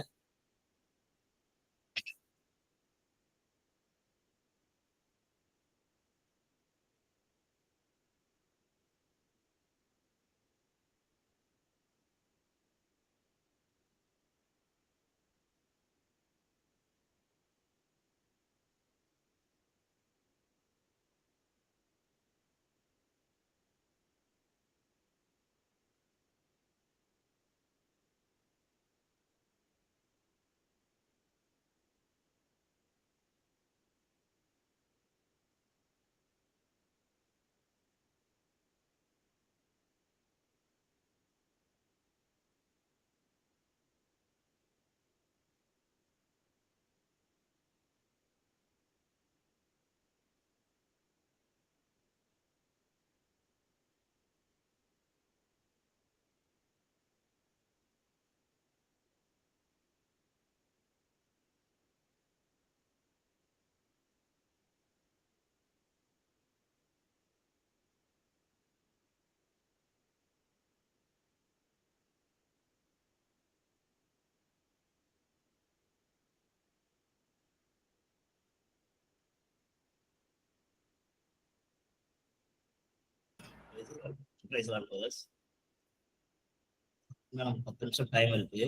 இன்னும் 10 நிமிஷம் டைம் இருக்கு.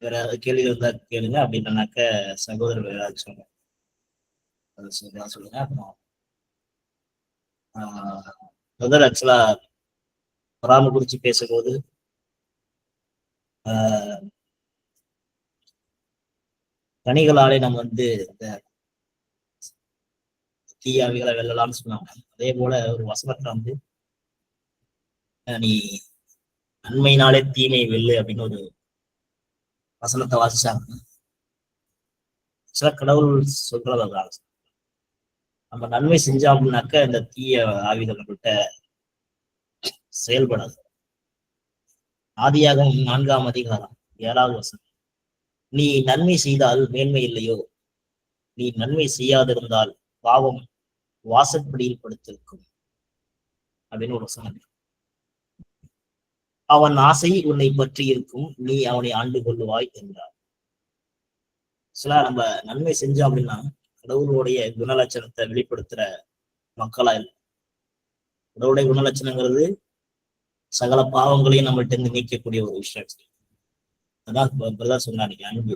வேற ஏதாவது கேள்விகள் இருந்தா கேளுங்க. அப்படின்னாக்க சகோதரர்கள் ஏதாவது சொல்லுங்க. அப்புறம் ஆக்சுவலா பொறாமை குறிச்சு பேசும்போது கனிகளாலே நம்ம இந்த தீயாவிகளை வெல்லலாம்னு சொன்னாங்க. அதே போல ஒரு வசனத்துல நீ நன்மையினாலே தீமை வெல்லு அப்படின்னு ஒரு வசனத்தை வாசிச்சாங்க. சில கடவுள் சொல்றதான் நம்ம நன்மை செஞ்சோம் அப்படின்னாக்க இந்த தீய ஆவிகள் நம்மகிட்ட செயல்படாது. ஆதியாகமம் 4ஆம் அதிகாரம் 7வது வசனம், நீ நன்மை செய்தால் மேன்மை இல்லையோ, நீ நன்மை செய்யாதிருந்தால் பாவம் வாசற்படியில் படுத்திருக்கும் அப்படின்னு ஒரு வசனம் இருக்கு. அவன் ஆசை உன்னை பற்றி இருக்கும், நீ அவனை ஆண்டு கொள்ளுவாய் என்றார். சில நம்ம நன்மை செஞ்சோம் அப்படின்னா கடவுளுடைய குணலட்சணத்தை வெளிப்படுத்துற மக்களா இல்லை. கடவுளுடைய குணலட்சணங்கிறது சகல பாவங்களையும் நம்மள்ட்ட இருந்து நீக்கக்கூடிய ஒரு விஷயம். அதான் பிரதர் சொன்னாரு, அன்பு.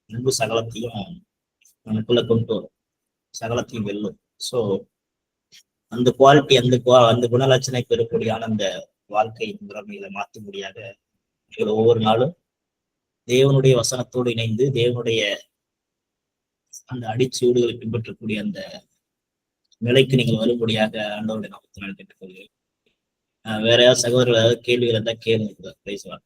அன்பு சகலத்தையும் நமக்குள்ள கொண்டு வரும், சகலத்தையும் வெல்லும். ஸோ அந்த குவாலிட்டி, அந்த குணலட்சணை பெறக்கூடியான அந்த வாழ்க்கை முறைமையில மாற்ற முடியாத ஒவ்வொரு நாளும் தேவனுடைய வசனத்தோடு இணைந்து தேவனுடைய அந்த அடிச்சூடுகளை பின்பற்றக்கூடிய அந்த நிலைக்கு நீங்கள் வரும்படியாக ஆண்டவருடைய நாமத்தினால் கேட்டுக்கொள்கிறேன். வேற யாராவது சகோதரர்கள் ஏதாவது கேள்விகள் இருந்தால் கேளுங்க, பேசலாம்.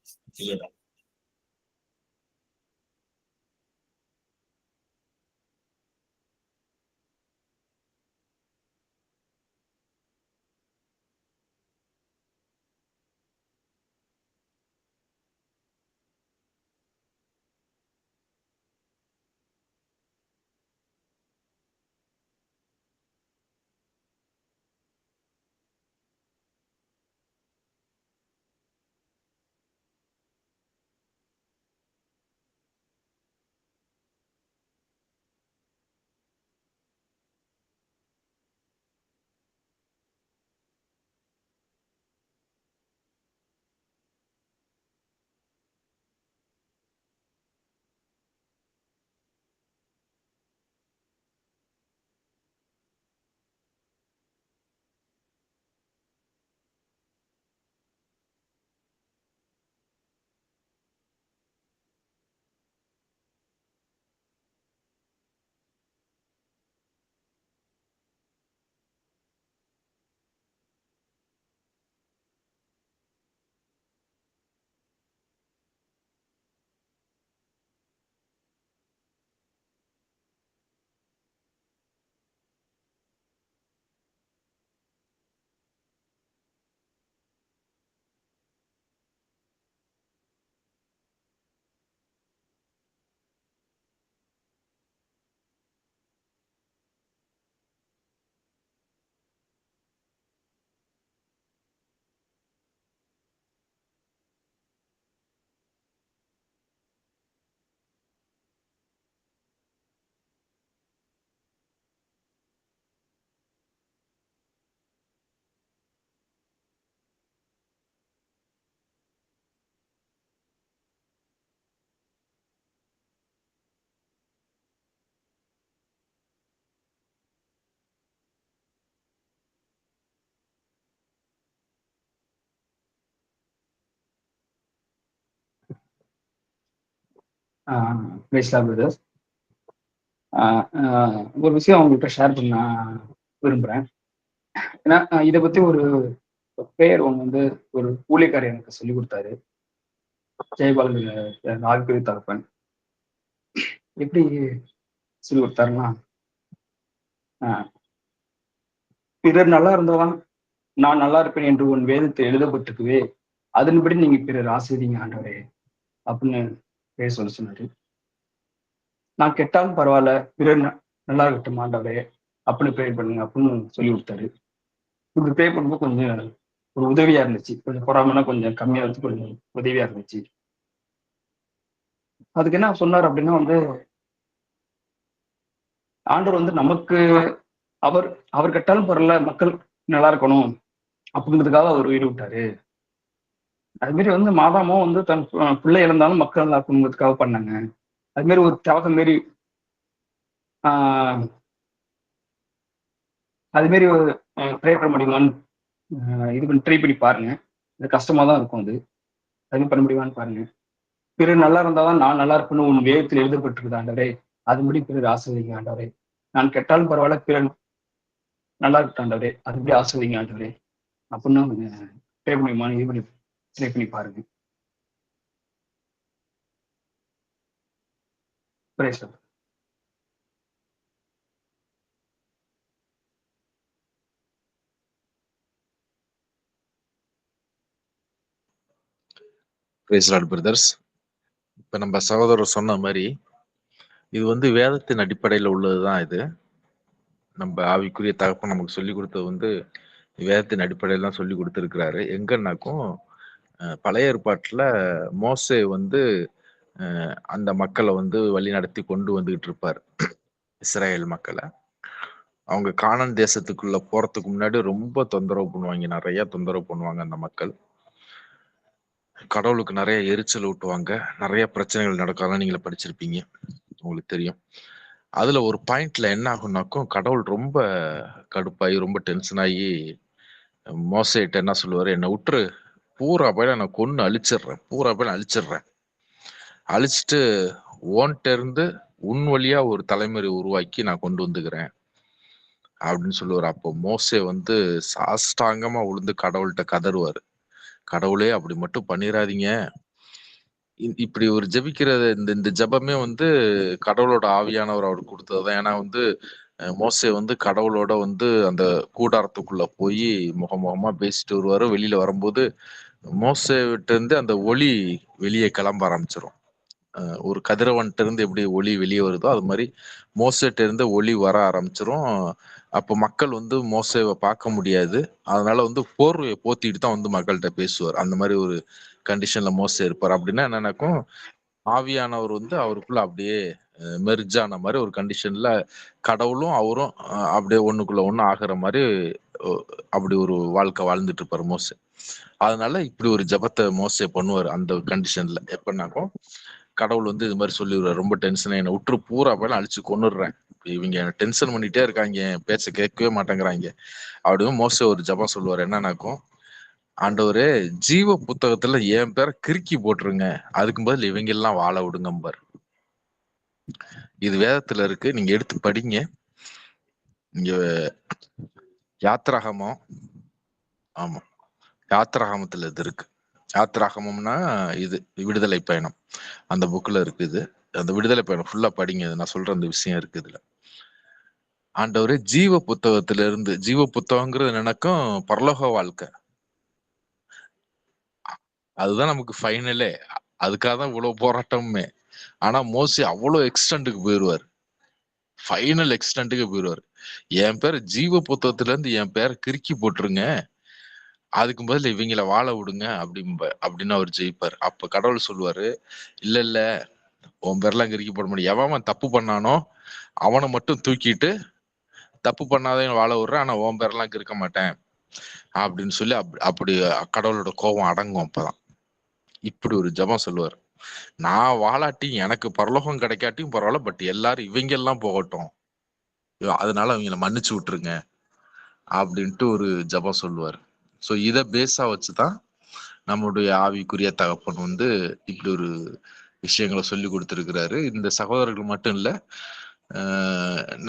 பேசலாம் பிரதர். ஒரு விஷயம் அவங்கள்ட்ட ஷேர் பண்ண விரும்புகிறேன். ஏன்னா இதை பற்றி ஒரு பேர் ஒன்று வந்து ஒரு ஊழியக்காரர் எனக்கு சொல்லி கொடுத்தாரு. ஜெயபாலன் ஆழ்பிரி தகப்பன் எப்படி சொல்லி கொடுத்தாருன்னா, பிறர் நல்லா இருந்தாதான் நான் நல்லா இருப்பேன் என்று உன் வேதத்தை எழுதப்பட்டிருக்குவே, அதன்படி நீங்க பிறர் ஆசிரியங்க ஆண்டவரே அப்படின்னு பேர் சொல்ல சொன்னாரு. நான் கெட்டாலும் பரவாயில்ல, பிறர் நல்லா இருக்கட்டும் ஆண்டவரே அப்படின்னு ப்ரே பண்ணுங்க அப்படின்னு சொல்லி கொடுத்தாரு. இப்படி ப்ரே பண்ணும்போது கொஞ்சம் ஒரு உதவியா இருந்துச்சு. கொஞ்சம் பொறாமனா கொஞ்சம் கம்மியா இருந்து கொஞ்சம் உதவியா இருந்துச்சு. அதுக்கு என்ன சொன்னார் அப்படின்னா வந்து, ஆண்டவர் வந்து நமக்கு அவர் கெட்டாலும் பரவாயில்ல, மக்கள் நல்லா இருக்கணும் அப்படின்றதுக்காக அவர் உயிர் விட்டாரு. அது மாதிரி வந்து மாதாமோ வந்து தன் பிள்ளை இழந்தாலும் மக்கள் நல்லா இருக்கணுங்கிறதுக்காக பண்ணாங்க. அது மாதிரி ஒரு தியாகம் மாரி அது மாரி ஒரு ட்ரை பண்ண முடியுமான்னு இது பண்ணி ட்ரை பண்ணி பாருங்க. இது கஷ்டமா தான் இருக்கும். அது பண்ண முடியுமான்னு பாருங்க. பிறர் நல்லா இருந்தாதான் நான் நல்லா இருப்பேன்னு உன் வேதத்தில் எழுதப்பட்டிருக்குது ஆண்டவரே, அதுபடி பிறர் ஆசிர்வதிங்க ஆண்டவரே. நான் கெட்டாலும் பரவாயில்ல, பிறர் நல்லா இருக்கட்டும் ஆண்டவரே, அதுபடி ஆசிர்வதிங்க ஆண்டவரே அப்படின்னு ட்ரை முடியுமான்னு இது பண்ணி ட்ரை பண்ணி பாருங்க. பிரேஸ். Praise Lord brothers. இப்ப நம்ம சகோதரர் சொன்ன மாதிரி இது வந்து வேதத்தின் அடிப்படையில் உள்ளதுதான். இது நம்ம ஆவிக்குரிய தகப்பன் நமக்கு சொல்லி கொடுத்தது வந்து வேதத்தின் அடிப்படையில் தான் சொல்லி கொடுத்துருக்கிறாரு. எங்கன்னாக்கும் பழைய ஏற்பாட்டுல மோசே வந்து அந்த மக்களை வந்து வழி நடத்தி கொண்டு வந்துகிட்டு இருப்பார். இஸ்ரேல் மக்களை அவங்க கானான் தேசத்துக்குள்ள போறதுக்கு முன்னாடி ரொம்ப தொந்தரவு பண்ணுவாங்க, நிறைய தொந்தரவு பண்ணுவாங்க அந்த மக்கள். கடவுளுக்கு நிறைய எரிச்சல் ஊட்டுவாங்க, நிறைய பிரச்சனைகள் நடக்காதான் நீங்களே படிச்சிருப்பீங்க, உங்களுக்கு தெரியும். அதுல ஒரு பாயிண்ட்ல என்ன ஆகும்னாக்கும் கடவுள் ரொம்ப கடுப்பாகி ரொம்ப டென்ஷன் ஆகி மோசைட்ட என்ன சொல்லுவாரு, என்னை விட்டுரு, பூரா பயில நான் கொன்னு அழிச்சிடுறேன், பூரா பயில அழிச்சிடுறேன், அழிச்சிட்டு ஓன்ட்ட இருந்து உன் வழியா ஒரு தலைமுறை உருவாக்கி நான் கொண்டு வந்துக்கிறேன் அப்படின்னு சொல்லுவாரு. அப்போ மோசே வந்து சாஷ்டாங்கமா உளுந்து கடவுள்கிட்ட கதறுவாரு, கடவுளே அப்படி மட்டும் பண்ணிடாதீங்க. இப்படி ஒரு ஜெபிக்கிறது, இந்த ஜெபமே வந்து கடவுளோட ஆவியானவர் அவருக்கு கொடுத்ததுதான். ஏன்னா வந்து மோசே வந்து கடவுளோட வந்து அந்த கூடாரத்துக்குள்ள போய் முகமுகமா பேசிட்டு வருவாரு. வெளியில வரும்போது மோசே விட்டு இருந்து அந்த ஒளி வெளியே கிளம்ப ஆரம்பிச்சிடும். ஒரு கதிரவன்ட்டு இருந்து எப்படி ஒளி வெளியே வருதோ அது மாதிரி மோசேட்ட இருந்து ஒளி வர ஆரம்பிச்சிரும். அப்போ மக்கள் வந்து மோசேவை பார்க்க முடியாது, அதனால வந்து போர்வையை போத்திட்டு தான் வந்து மக்கள்கிட்ட பேசுவார். அந்த மாதிரி ஒரு கண்டிஷன்ல மோசே இருப்பார். அப்படின்னா என்னன்னாக்கும் ஆவியானவர் வந்து அவருக்குள்ள அப்படியே மெர்ஜான மாதிரி ஒரு கண்டிஷன்ல கடவுளும் அவரும் அப்படியே ஒண்ணுக்குள்ள ஒண்ணு ஆகிற மாதிரி அப்படி ஒரு வாழ்க்கை வாழ்ந்துட்டு இருப்பாரு மோசே. அதனால இப்படி ஒரு ஜபத்தை மோசே பண்ணுவார் அந்த கண்டிஷன்ல. எப்படின்னாக்கும் கடவுள் வந்து இது மாதிரி சொல்லிடுவார், ரொம்ப டென்ஷன், என்னை விட்டுரு, பூரா போய் அழிச்சு கொன்னுடுறேன், இவங்க டென்ஷன் பண்ணிட்டே இருக்காங்க, பேச்ச கேட்கவே மாட்டேங்கிறாங்க அப்படின்னு மோசே ஒரு ஜபம் சொல்லுவார். என்னன்னாக்கும், ஆண்டவரே ஜீவ புத்தகத்துல என் பேரை கிறுக்கி போட்டுருங்க, அதுக்கு பதில் இவங்க எல்லாம் வாழ விடுங்கம்பார். இது வேதத்துல இருக்கு, நீங்க எடுத்து படிங்க. இங்க யாத்ராகமம், ஆமா யாத்ராகமத்துல இது இருக்கு. யாத்ராகமம்னா இது விடுதலை பயணம், அந்த புக்ல இருக்குது. அந்த விடுதலை பயணம் ஃபுல்லா படிங்க, நான் சொல்ற அந்த விஷயம் இருக்கு இதுல. ஆண்டவரே ஜீவ புத்தகத்துல இருந்து, ஜீவ புத்தகங்கிறது எனக்கும் பரலோக வாழ்க்கை, அதுதான் நமக்கு ஃபைனலே, அதுக்காக தான் இவ்வளவு போராட்டமுமே. ஆனா மோசே அவ்வளவு எக்ஸ்டெண்டுக்கு போயிடுவார், ஃபைனல் எக்ஸ்டெண்டுக்கு போயிடுவார். என் பேர் ஜீவ புத்தகத்துல இருந்து என் பேரை கிறுக்கி போட்டுருங்க, அதுக்கு பதில் இவங்கள வாழ விடுங்க அப்படின்னு அவர் ஜெயிப்பார். அப்ப கடவுள் சொல்லுவாரு, இல்ல இல்ல உன் பேர்லாம் கிறுக்கி போட முடியும், எவன் தப்பு பண்ணானோ அவனை மட்டும் தூக்கிட்டு தப்பு பண்ணாதவன் வாழ விடுறேன், ஆனா உன் பேரெல்லாம் கிறுக்க மாட்டேன் அப்படின்னு சொல்லி அப்படி கடவுளோட கோபம் அடங்கும். அப்பதான் இப்படி ஒரு ஜபம் சொல்லுவார், நான் வாழாட்டி எனக்கு பரலோகம் கிடைக்காட்டியும் பரவாயில்ல, பட் எல்லாரும் இவங்க எல்லாம் போகட்டும், அதனால அவங்கள மன்னிச்சு விட்டுருங்க அப்படின்ட்டு ஒரு ஜபம் சொல்லுவார். ஸோ இதை பேஸா வச்சுதான் நம்மளுடைய ஆவிக்குரிய தகப்பன் வந்து இப்படி ஒரு விஷயங்களை சொல்லி கொடுத்துருக்கிறாரு. இந்த சகோதரர்கள் மட்டும் இல்ல,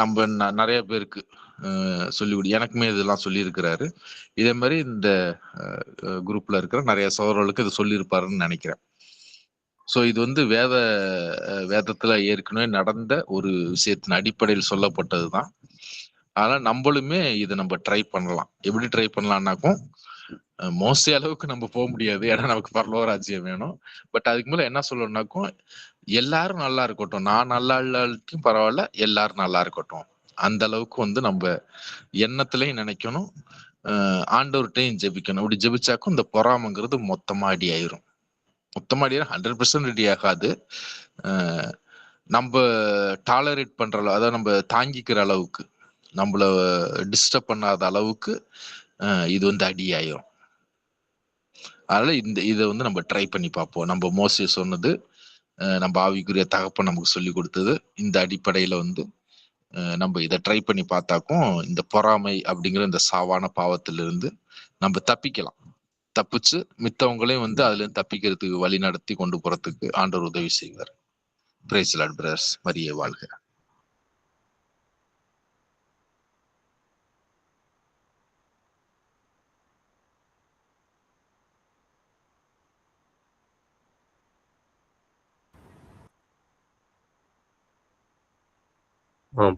நம்ம நிறைய பேருக்கு சொல்லி எனக்குமே இதெல்லாம் சொல்லியிருக்கிறாரு. இதே மாதிரி இந்த குரூப்ல இருக்கிற நிறைய சகோதரர்களுக்கு இது சொல்லியிருப்பாருன்னு நினைக்கிறேன். ஸோ இது வந்து வேதத்துல ஏற்கனவே நடந்த ஒரு விஷயத்தின் அடிப்படையில் சொல்லப்பட்டதுதான். ஆனா நம்மளுமே இதை நம்ம ட்ரை பண்ணலாம். எப்படி ட்ரை பண்ணலாம்னாக்கும், மோஸ்ட்லி அளவுக்கு நம்ம போக முடியாது, ஏன்னா நமக்கு பரலோக ராஜ்யம் வேணும். பட் அதுக்கு மேல என்ன சொல்லணும்னாக்கும், எல்லாரும் நல்லா இருக்கட்டும், நான் நல்லா இல்லாட்டியும் பரவாயில்ல, எல்லாரும் நல்லா இருக்கட்டும், அந்த அளவுக்கு வந்து நம்ம எண்ணத்துலயும் நினைக்கணும், ஆண்டவர்கிட்டையும் ஜெபிக்கணும். இப்படி ஜெபிச்சாக்கும் இந்த பொறாமைங்கிறது மொத்தமா அடி ஆயிரும். மொத்தமா அடி 100% ரெடி ஆகாது. நம்ம டாலரேட் பண்ற அளவு, அதாவது நம்ம தாங்கிக்கிற அளவுக்கு, நம்மள டிஸ்டர்ப் பண்ணாத அளவுக்கு இது வந்து அடி ஆயிரும். அதனால இதை வந்து நம்ம ட்ரை பண்ணி பார்ப்போம். நம்ம மோசே சொன்னது, நம்ம ஆவிக்குரிய தகப்பன் நமக்கு சொல்லி கொடுத்தது, இந்த அடிப்படையில வந்து நம்ம இதை ட்ரை பண்ணி பார்த்தாக்கும் இந்த பொறாமை அப்படிங்கிற இந்த சாவான பாவத்திலிருந்து நம்ம தப்பிக்கலாம். தப்பிச்சு மித்தவங்களையும் வந்து அதுல இருந்து தப்பிக்கிறதுக்கு வழி நடத்தி கொண்டு போறதுக்கு ஆண்டவர் உதவி செய்வார். Praise the Lord brothers. மரியே வாழ்க.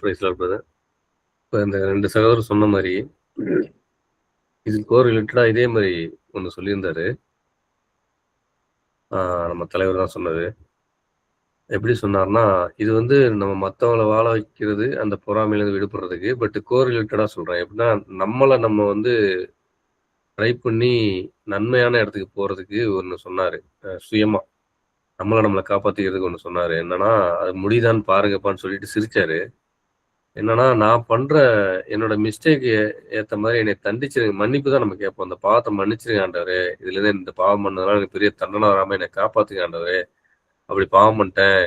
Praise Lord brother. இப்போ இந்த 2 சகோதரர் சொன்ன மாதிரி இதுக்கு ஒரு ரிலேட்டடா இதே மாதிரி ஒன்று சொல்லியிருந்தாரு. நம்ம தலைவர் தான் சொன்னது. எப்படி சொன்னார்னா, இது வந்து நம்ம மத்தவங்கள வாழ வைக்கிறது, அந்த பொறாமையிலேருந்து விடுபடுறதுக்கு. பட் கோரிலேட்டடா சொல்றேன். எப்படின்னா, நம்ம வந்து ட்ரை பண்ணி நன்மையான இடத்துக்கு போறதுக்கு ஒண்ணு சொன்னாரு. சுயமா. நம்மள காப்பாத்திக்கிறதுக்கு ஒண்ணு சொன்னாரு. என்னன்னா, அது முடியுதான்னு பாருங்கப்பான்னு சொல்லிட்டு சிரிச்சாரு. என்னன்னா, நான் பண்ற என்னோட மிஸ்டேக் ஏத்த மாரி என்னைய தண்டிச்சிருங்க. மன்னிப்பு தான் நம்ம கேட்போம். அந்த பாவத்த மன்னிச்சிருங்க ஆண்டவரே. இதுலேருந்து இந்த பாவம் பண்ணதுனால எனக்கு பெரிய தண்டனை வராம என்னை காப்பாத்துங்க ஆண்டவரே. அப்படி பாவம் பண்ணிட்டேன்.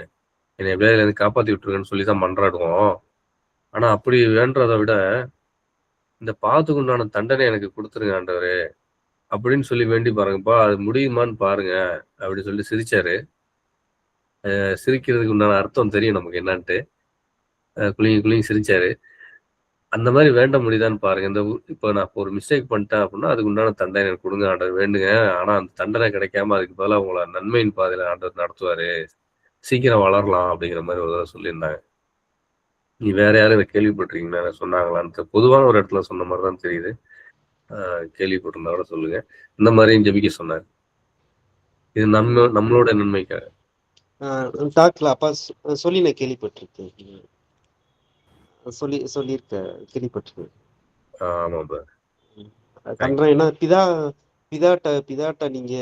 என்னை எப்படியாவது இதுலேருந்து காப்பாத்தி விட்டுருங்கன்னு சொல்லி தான் மன்றாடுவோம். ஆனா அப்படி வேண்டுறத விட, இந்த பாவத்துக்கு உண்டான தண்டனை எனக்கு குடுத்துருங்க ஆண்டவரே. அப்படின்னு சொல்லி வேண்டி பாருங்கப்பா. அது முடியுமான்னு பாருங்க. அப்படி சொல்லி சிரிச்சாரு. சிரிக்கிறதுக்கு உண்டான அர்த்தம் தெரியும் நமக்கு என்னான்ட்டு. குலுங்கி குலுங்கி சிரிச்சாரு. அந்த மாதிரி வேண்ட முடியுதான்னு பாருங்க. இப்போ நான் ஒரு மிஸ்டேக் பண்ணிட்டேன் அப்படின்னா, அதுக்கு உண்டான தண்டனை எனக்கு கொடுங்க ஆண்டவர் வேண்டுங்க. ஆனா அந்த தண்டனை கிடைக்காம அதுக்கு பதிலா உங்களை நன்மையின் பாதையில ஆண்டவர் நடத்துவாரு. சீக்கிரம் வளரலாம் அப்படிங்கிற மாதிரி ஒரு தடவை சொல்லியிருந்தாங்க. நீ வேற யாரும் இதை கேள்விப்பட்டிருக்கீங்களா சொன்னாங்களான்னு பொதுவான ஒரு இடத்துல சொன்ன மாதிரி தான் தெரியுது. கேள்விப்பட்டிருந்தா கூட சொல்லுங்க. இந்த மாதிரியும் ஜெபிக்க சொன்னார். இது நம்மளோட நன்மைக்காக. டாக்ல அப்பா சொல்லி நான் கேள்விப்பட்டிருக்கேன். சொல்லியிருக்க கேள்விப்பட்டிருக்கேன். ஆமா கண்றேன். ஏன்னா பிதாட்ட நீங்க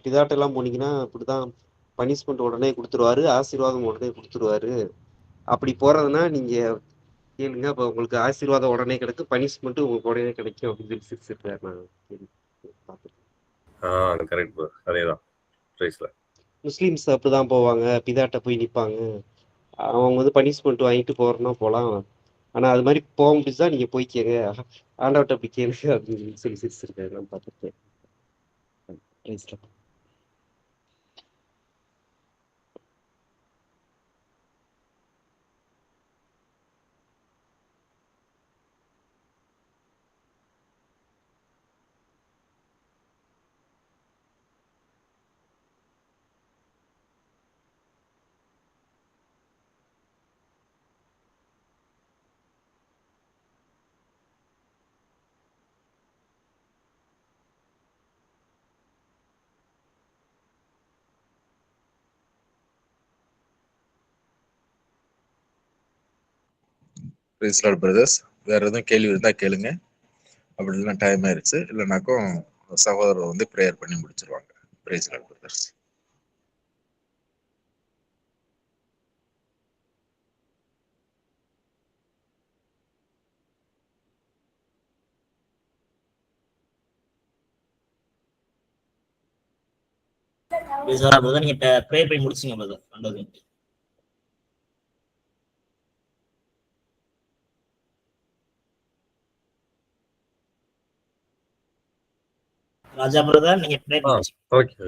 பிதாட்ட எல்லாம் போனீங்கன்னா அப்படிதான் பனிஷ்மெண்ட் உடனே கொடுத்துருவாரு, ஆசீர்வாதம் உடனே கொடுத்துருவாரு. அப்படி போறதுன்னா நீங்க கேளுங்க, அப்ப உங்களுக்கு ஆசீர்வாதம் உடனே கிடைக்கும், பனிஷ்மெண்ட் உங்களுக்கு உடனே கிடைக்கும் அப்படின்னு சொல்லி சிரிச்சிருக்காரு. நான் கரெக்ட் ப்ரோ. அதேதான். முஸ்லீம்ஸ் அப்படிதான் போவாங்க, பிதாட்ட போய் நிப்பாங்க. அவங்க வந்து பனிஷ்மெண்ட் வாங்கிட்டு போறோம்னா போலாம். ஆனா அது மாதிரி போக முடிச்சுதான் நீங்க போய் கேளுங்க, ஆண்டவர்கிட்ட அப்படி கேளுங்க அப்படின்னு சொல்லி சிரிச்சிருக்காரு. நான் பார்த்துருக்கேன். Praise Lord brothers. வேற எதுவும் கேள்வி இருந்தா கேளுங்க. அப்படி இல்லைன்னா டைம் ஆயிடுச்சு. இல்லைனாக்கும் சகோதரர் வந்து ப்ரேயர் பண்ணி முடிச்சிருவாங்க. Praise Lord brothers. நீங்க ப்ரே பண்ணி முடிச்சீங்க பிரதர். நல்லது. ராஜா பிரதர் நீங்க ப்ரே பண்ணி ஓகே.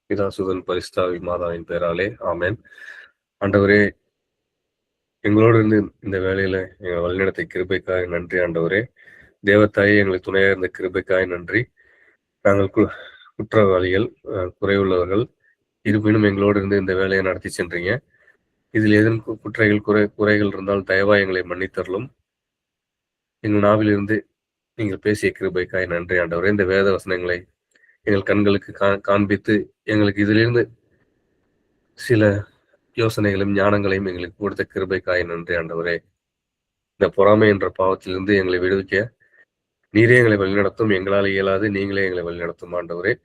பிதாசுதன் பரிசுத்தாவி மாதாவின் பெயராலே ஆமென். ஆண்டவரே, எங்களோடு இருந்து இந்த வேலையில எங்கள் வழிநடத்தை கிருபைக்காய் நன்றி ஆண்டவரே. தேவத்தாயே, எங்களுக்கு துணையாக இருந்த கிருபைக்காய் நன்றி. நாங்கள் குற்றவாளிகள், குறைவுள்ளவர்கள், இருப்பினும் எங்களோடு இருந்து இந்த வேலையை நடத்தி சென்றீங்க. இதில் எதுவும் குறைகள் இருந்தால் தயவாய் எங்களை மன்னித்தரலும். எங்கள் நாவிலிருந்து நீங்கள் பேசிய கிருபைக்காய் நன்றி ஆண்டவரே. இந்த வேத வசனங்களை எங்கள் கண்களுக்கு காண்பித்து எங்களுக்கு இதிலிருந்து சில யோசனைகளையும் ஞானங்களையும் எங்களுக்கு கொடுத்த கிருபைக்காய் நன்றி ஆண்டவரே. இந்த பொறாமை என்ற பாவத்திலிருந்து எங்களை விடுவிக்க நீரே எங்களை வழிநடத்தும். எங்களால் இயலாது, நீங்களே எங்களை வழிநடத்தும் ஆண்டவரே.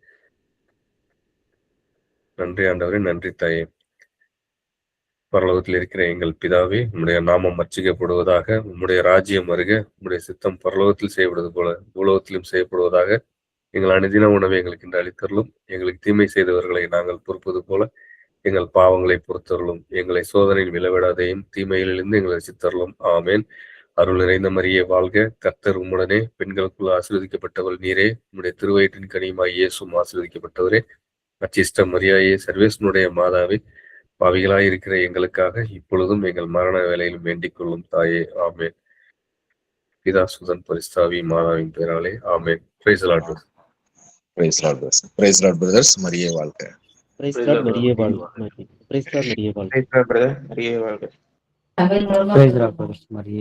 நன்றி ஆண்டவரே. நன்றி தாயே. பரலோகத்தில் இருக்கிற எங்கள் பிதாவே, உம்முடைய நாமம் அர்ச்சிக்கப்படுவதாக, உம்முடைய ராஜ்யம் வருக, உம்முடைய சித்தம் பரலோகத்தில் செய்யப்படுவது போல பூலோகத்திலும் செய்யப்படுவதாக. எங்கள் அனுதின உணவை எங்களுக்கு இன்று அளித்தருளும். எங்களுக்கு தீமை செய்தவர்களை நாங்கள் பொறுப்பது போல எங்கள் பாவங்களை பொறுத்தருளும். எங்களை சோதனையில் விளைவிடாதையும் தீமையிலிருந்து எங்களை ரட்சித்தருளும். ஆமேன். அருள் நிறைந்த மரியே வாழ்க, கர்த்தர் உம்முடனே, பெண்களுக்குள் ஆசீர்வதிக்கப்பட்டவள் நீரே, உம்முடைய திருவயிற்றின் கனியுமாய் இயேசுவும் ஆசீர்வதிக்கப்பட்டவரே. அச்சிஷ்ட மரியாயே, சர்வேசனுடைய மாதாவே, பாவிகளாய் இருக்கிற எங்களுக்காக இப்பொழுதும் எங்கள் மரண வேளையிலும் வேண்டிக் கொள்ளும் தாயே. ஆமேன். பிதாசுதன் பரிசுத்தாவி மாதாவின் பெயராலே ஆமேன். Praise the Lord. Praise Lord brothers. Praise Lord brothers. மரியே வாழ்க. Praise lord. மரியே வாழ்க. Praise lord. மரியே வாழ்க. Praise Lord brother. மரியே வாழ்க. Praise Lord brothers. மரியே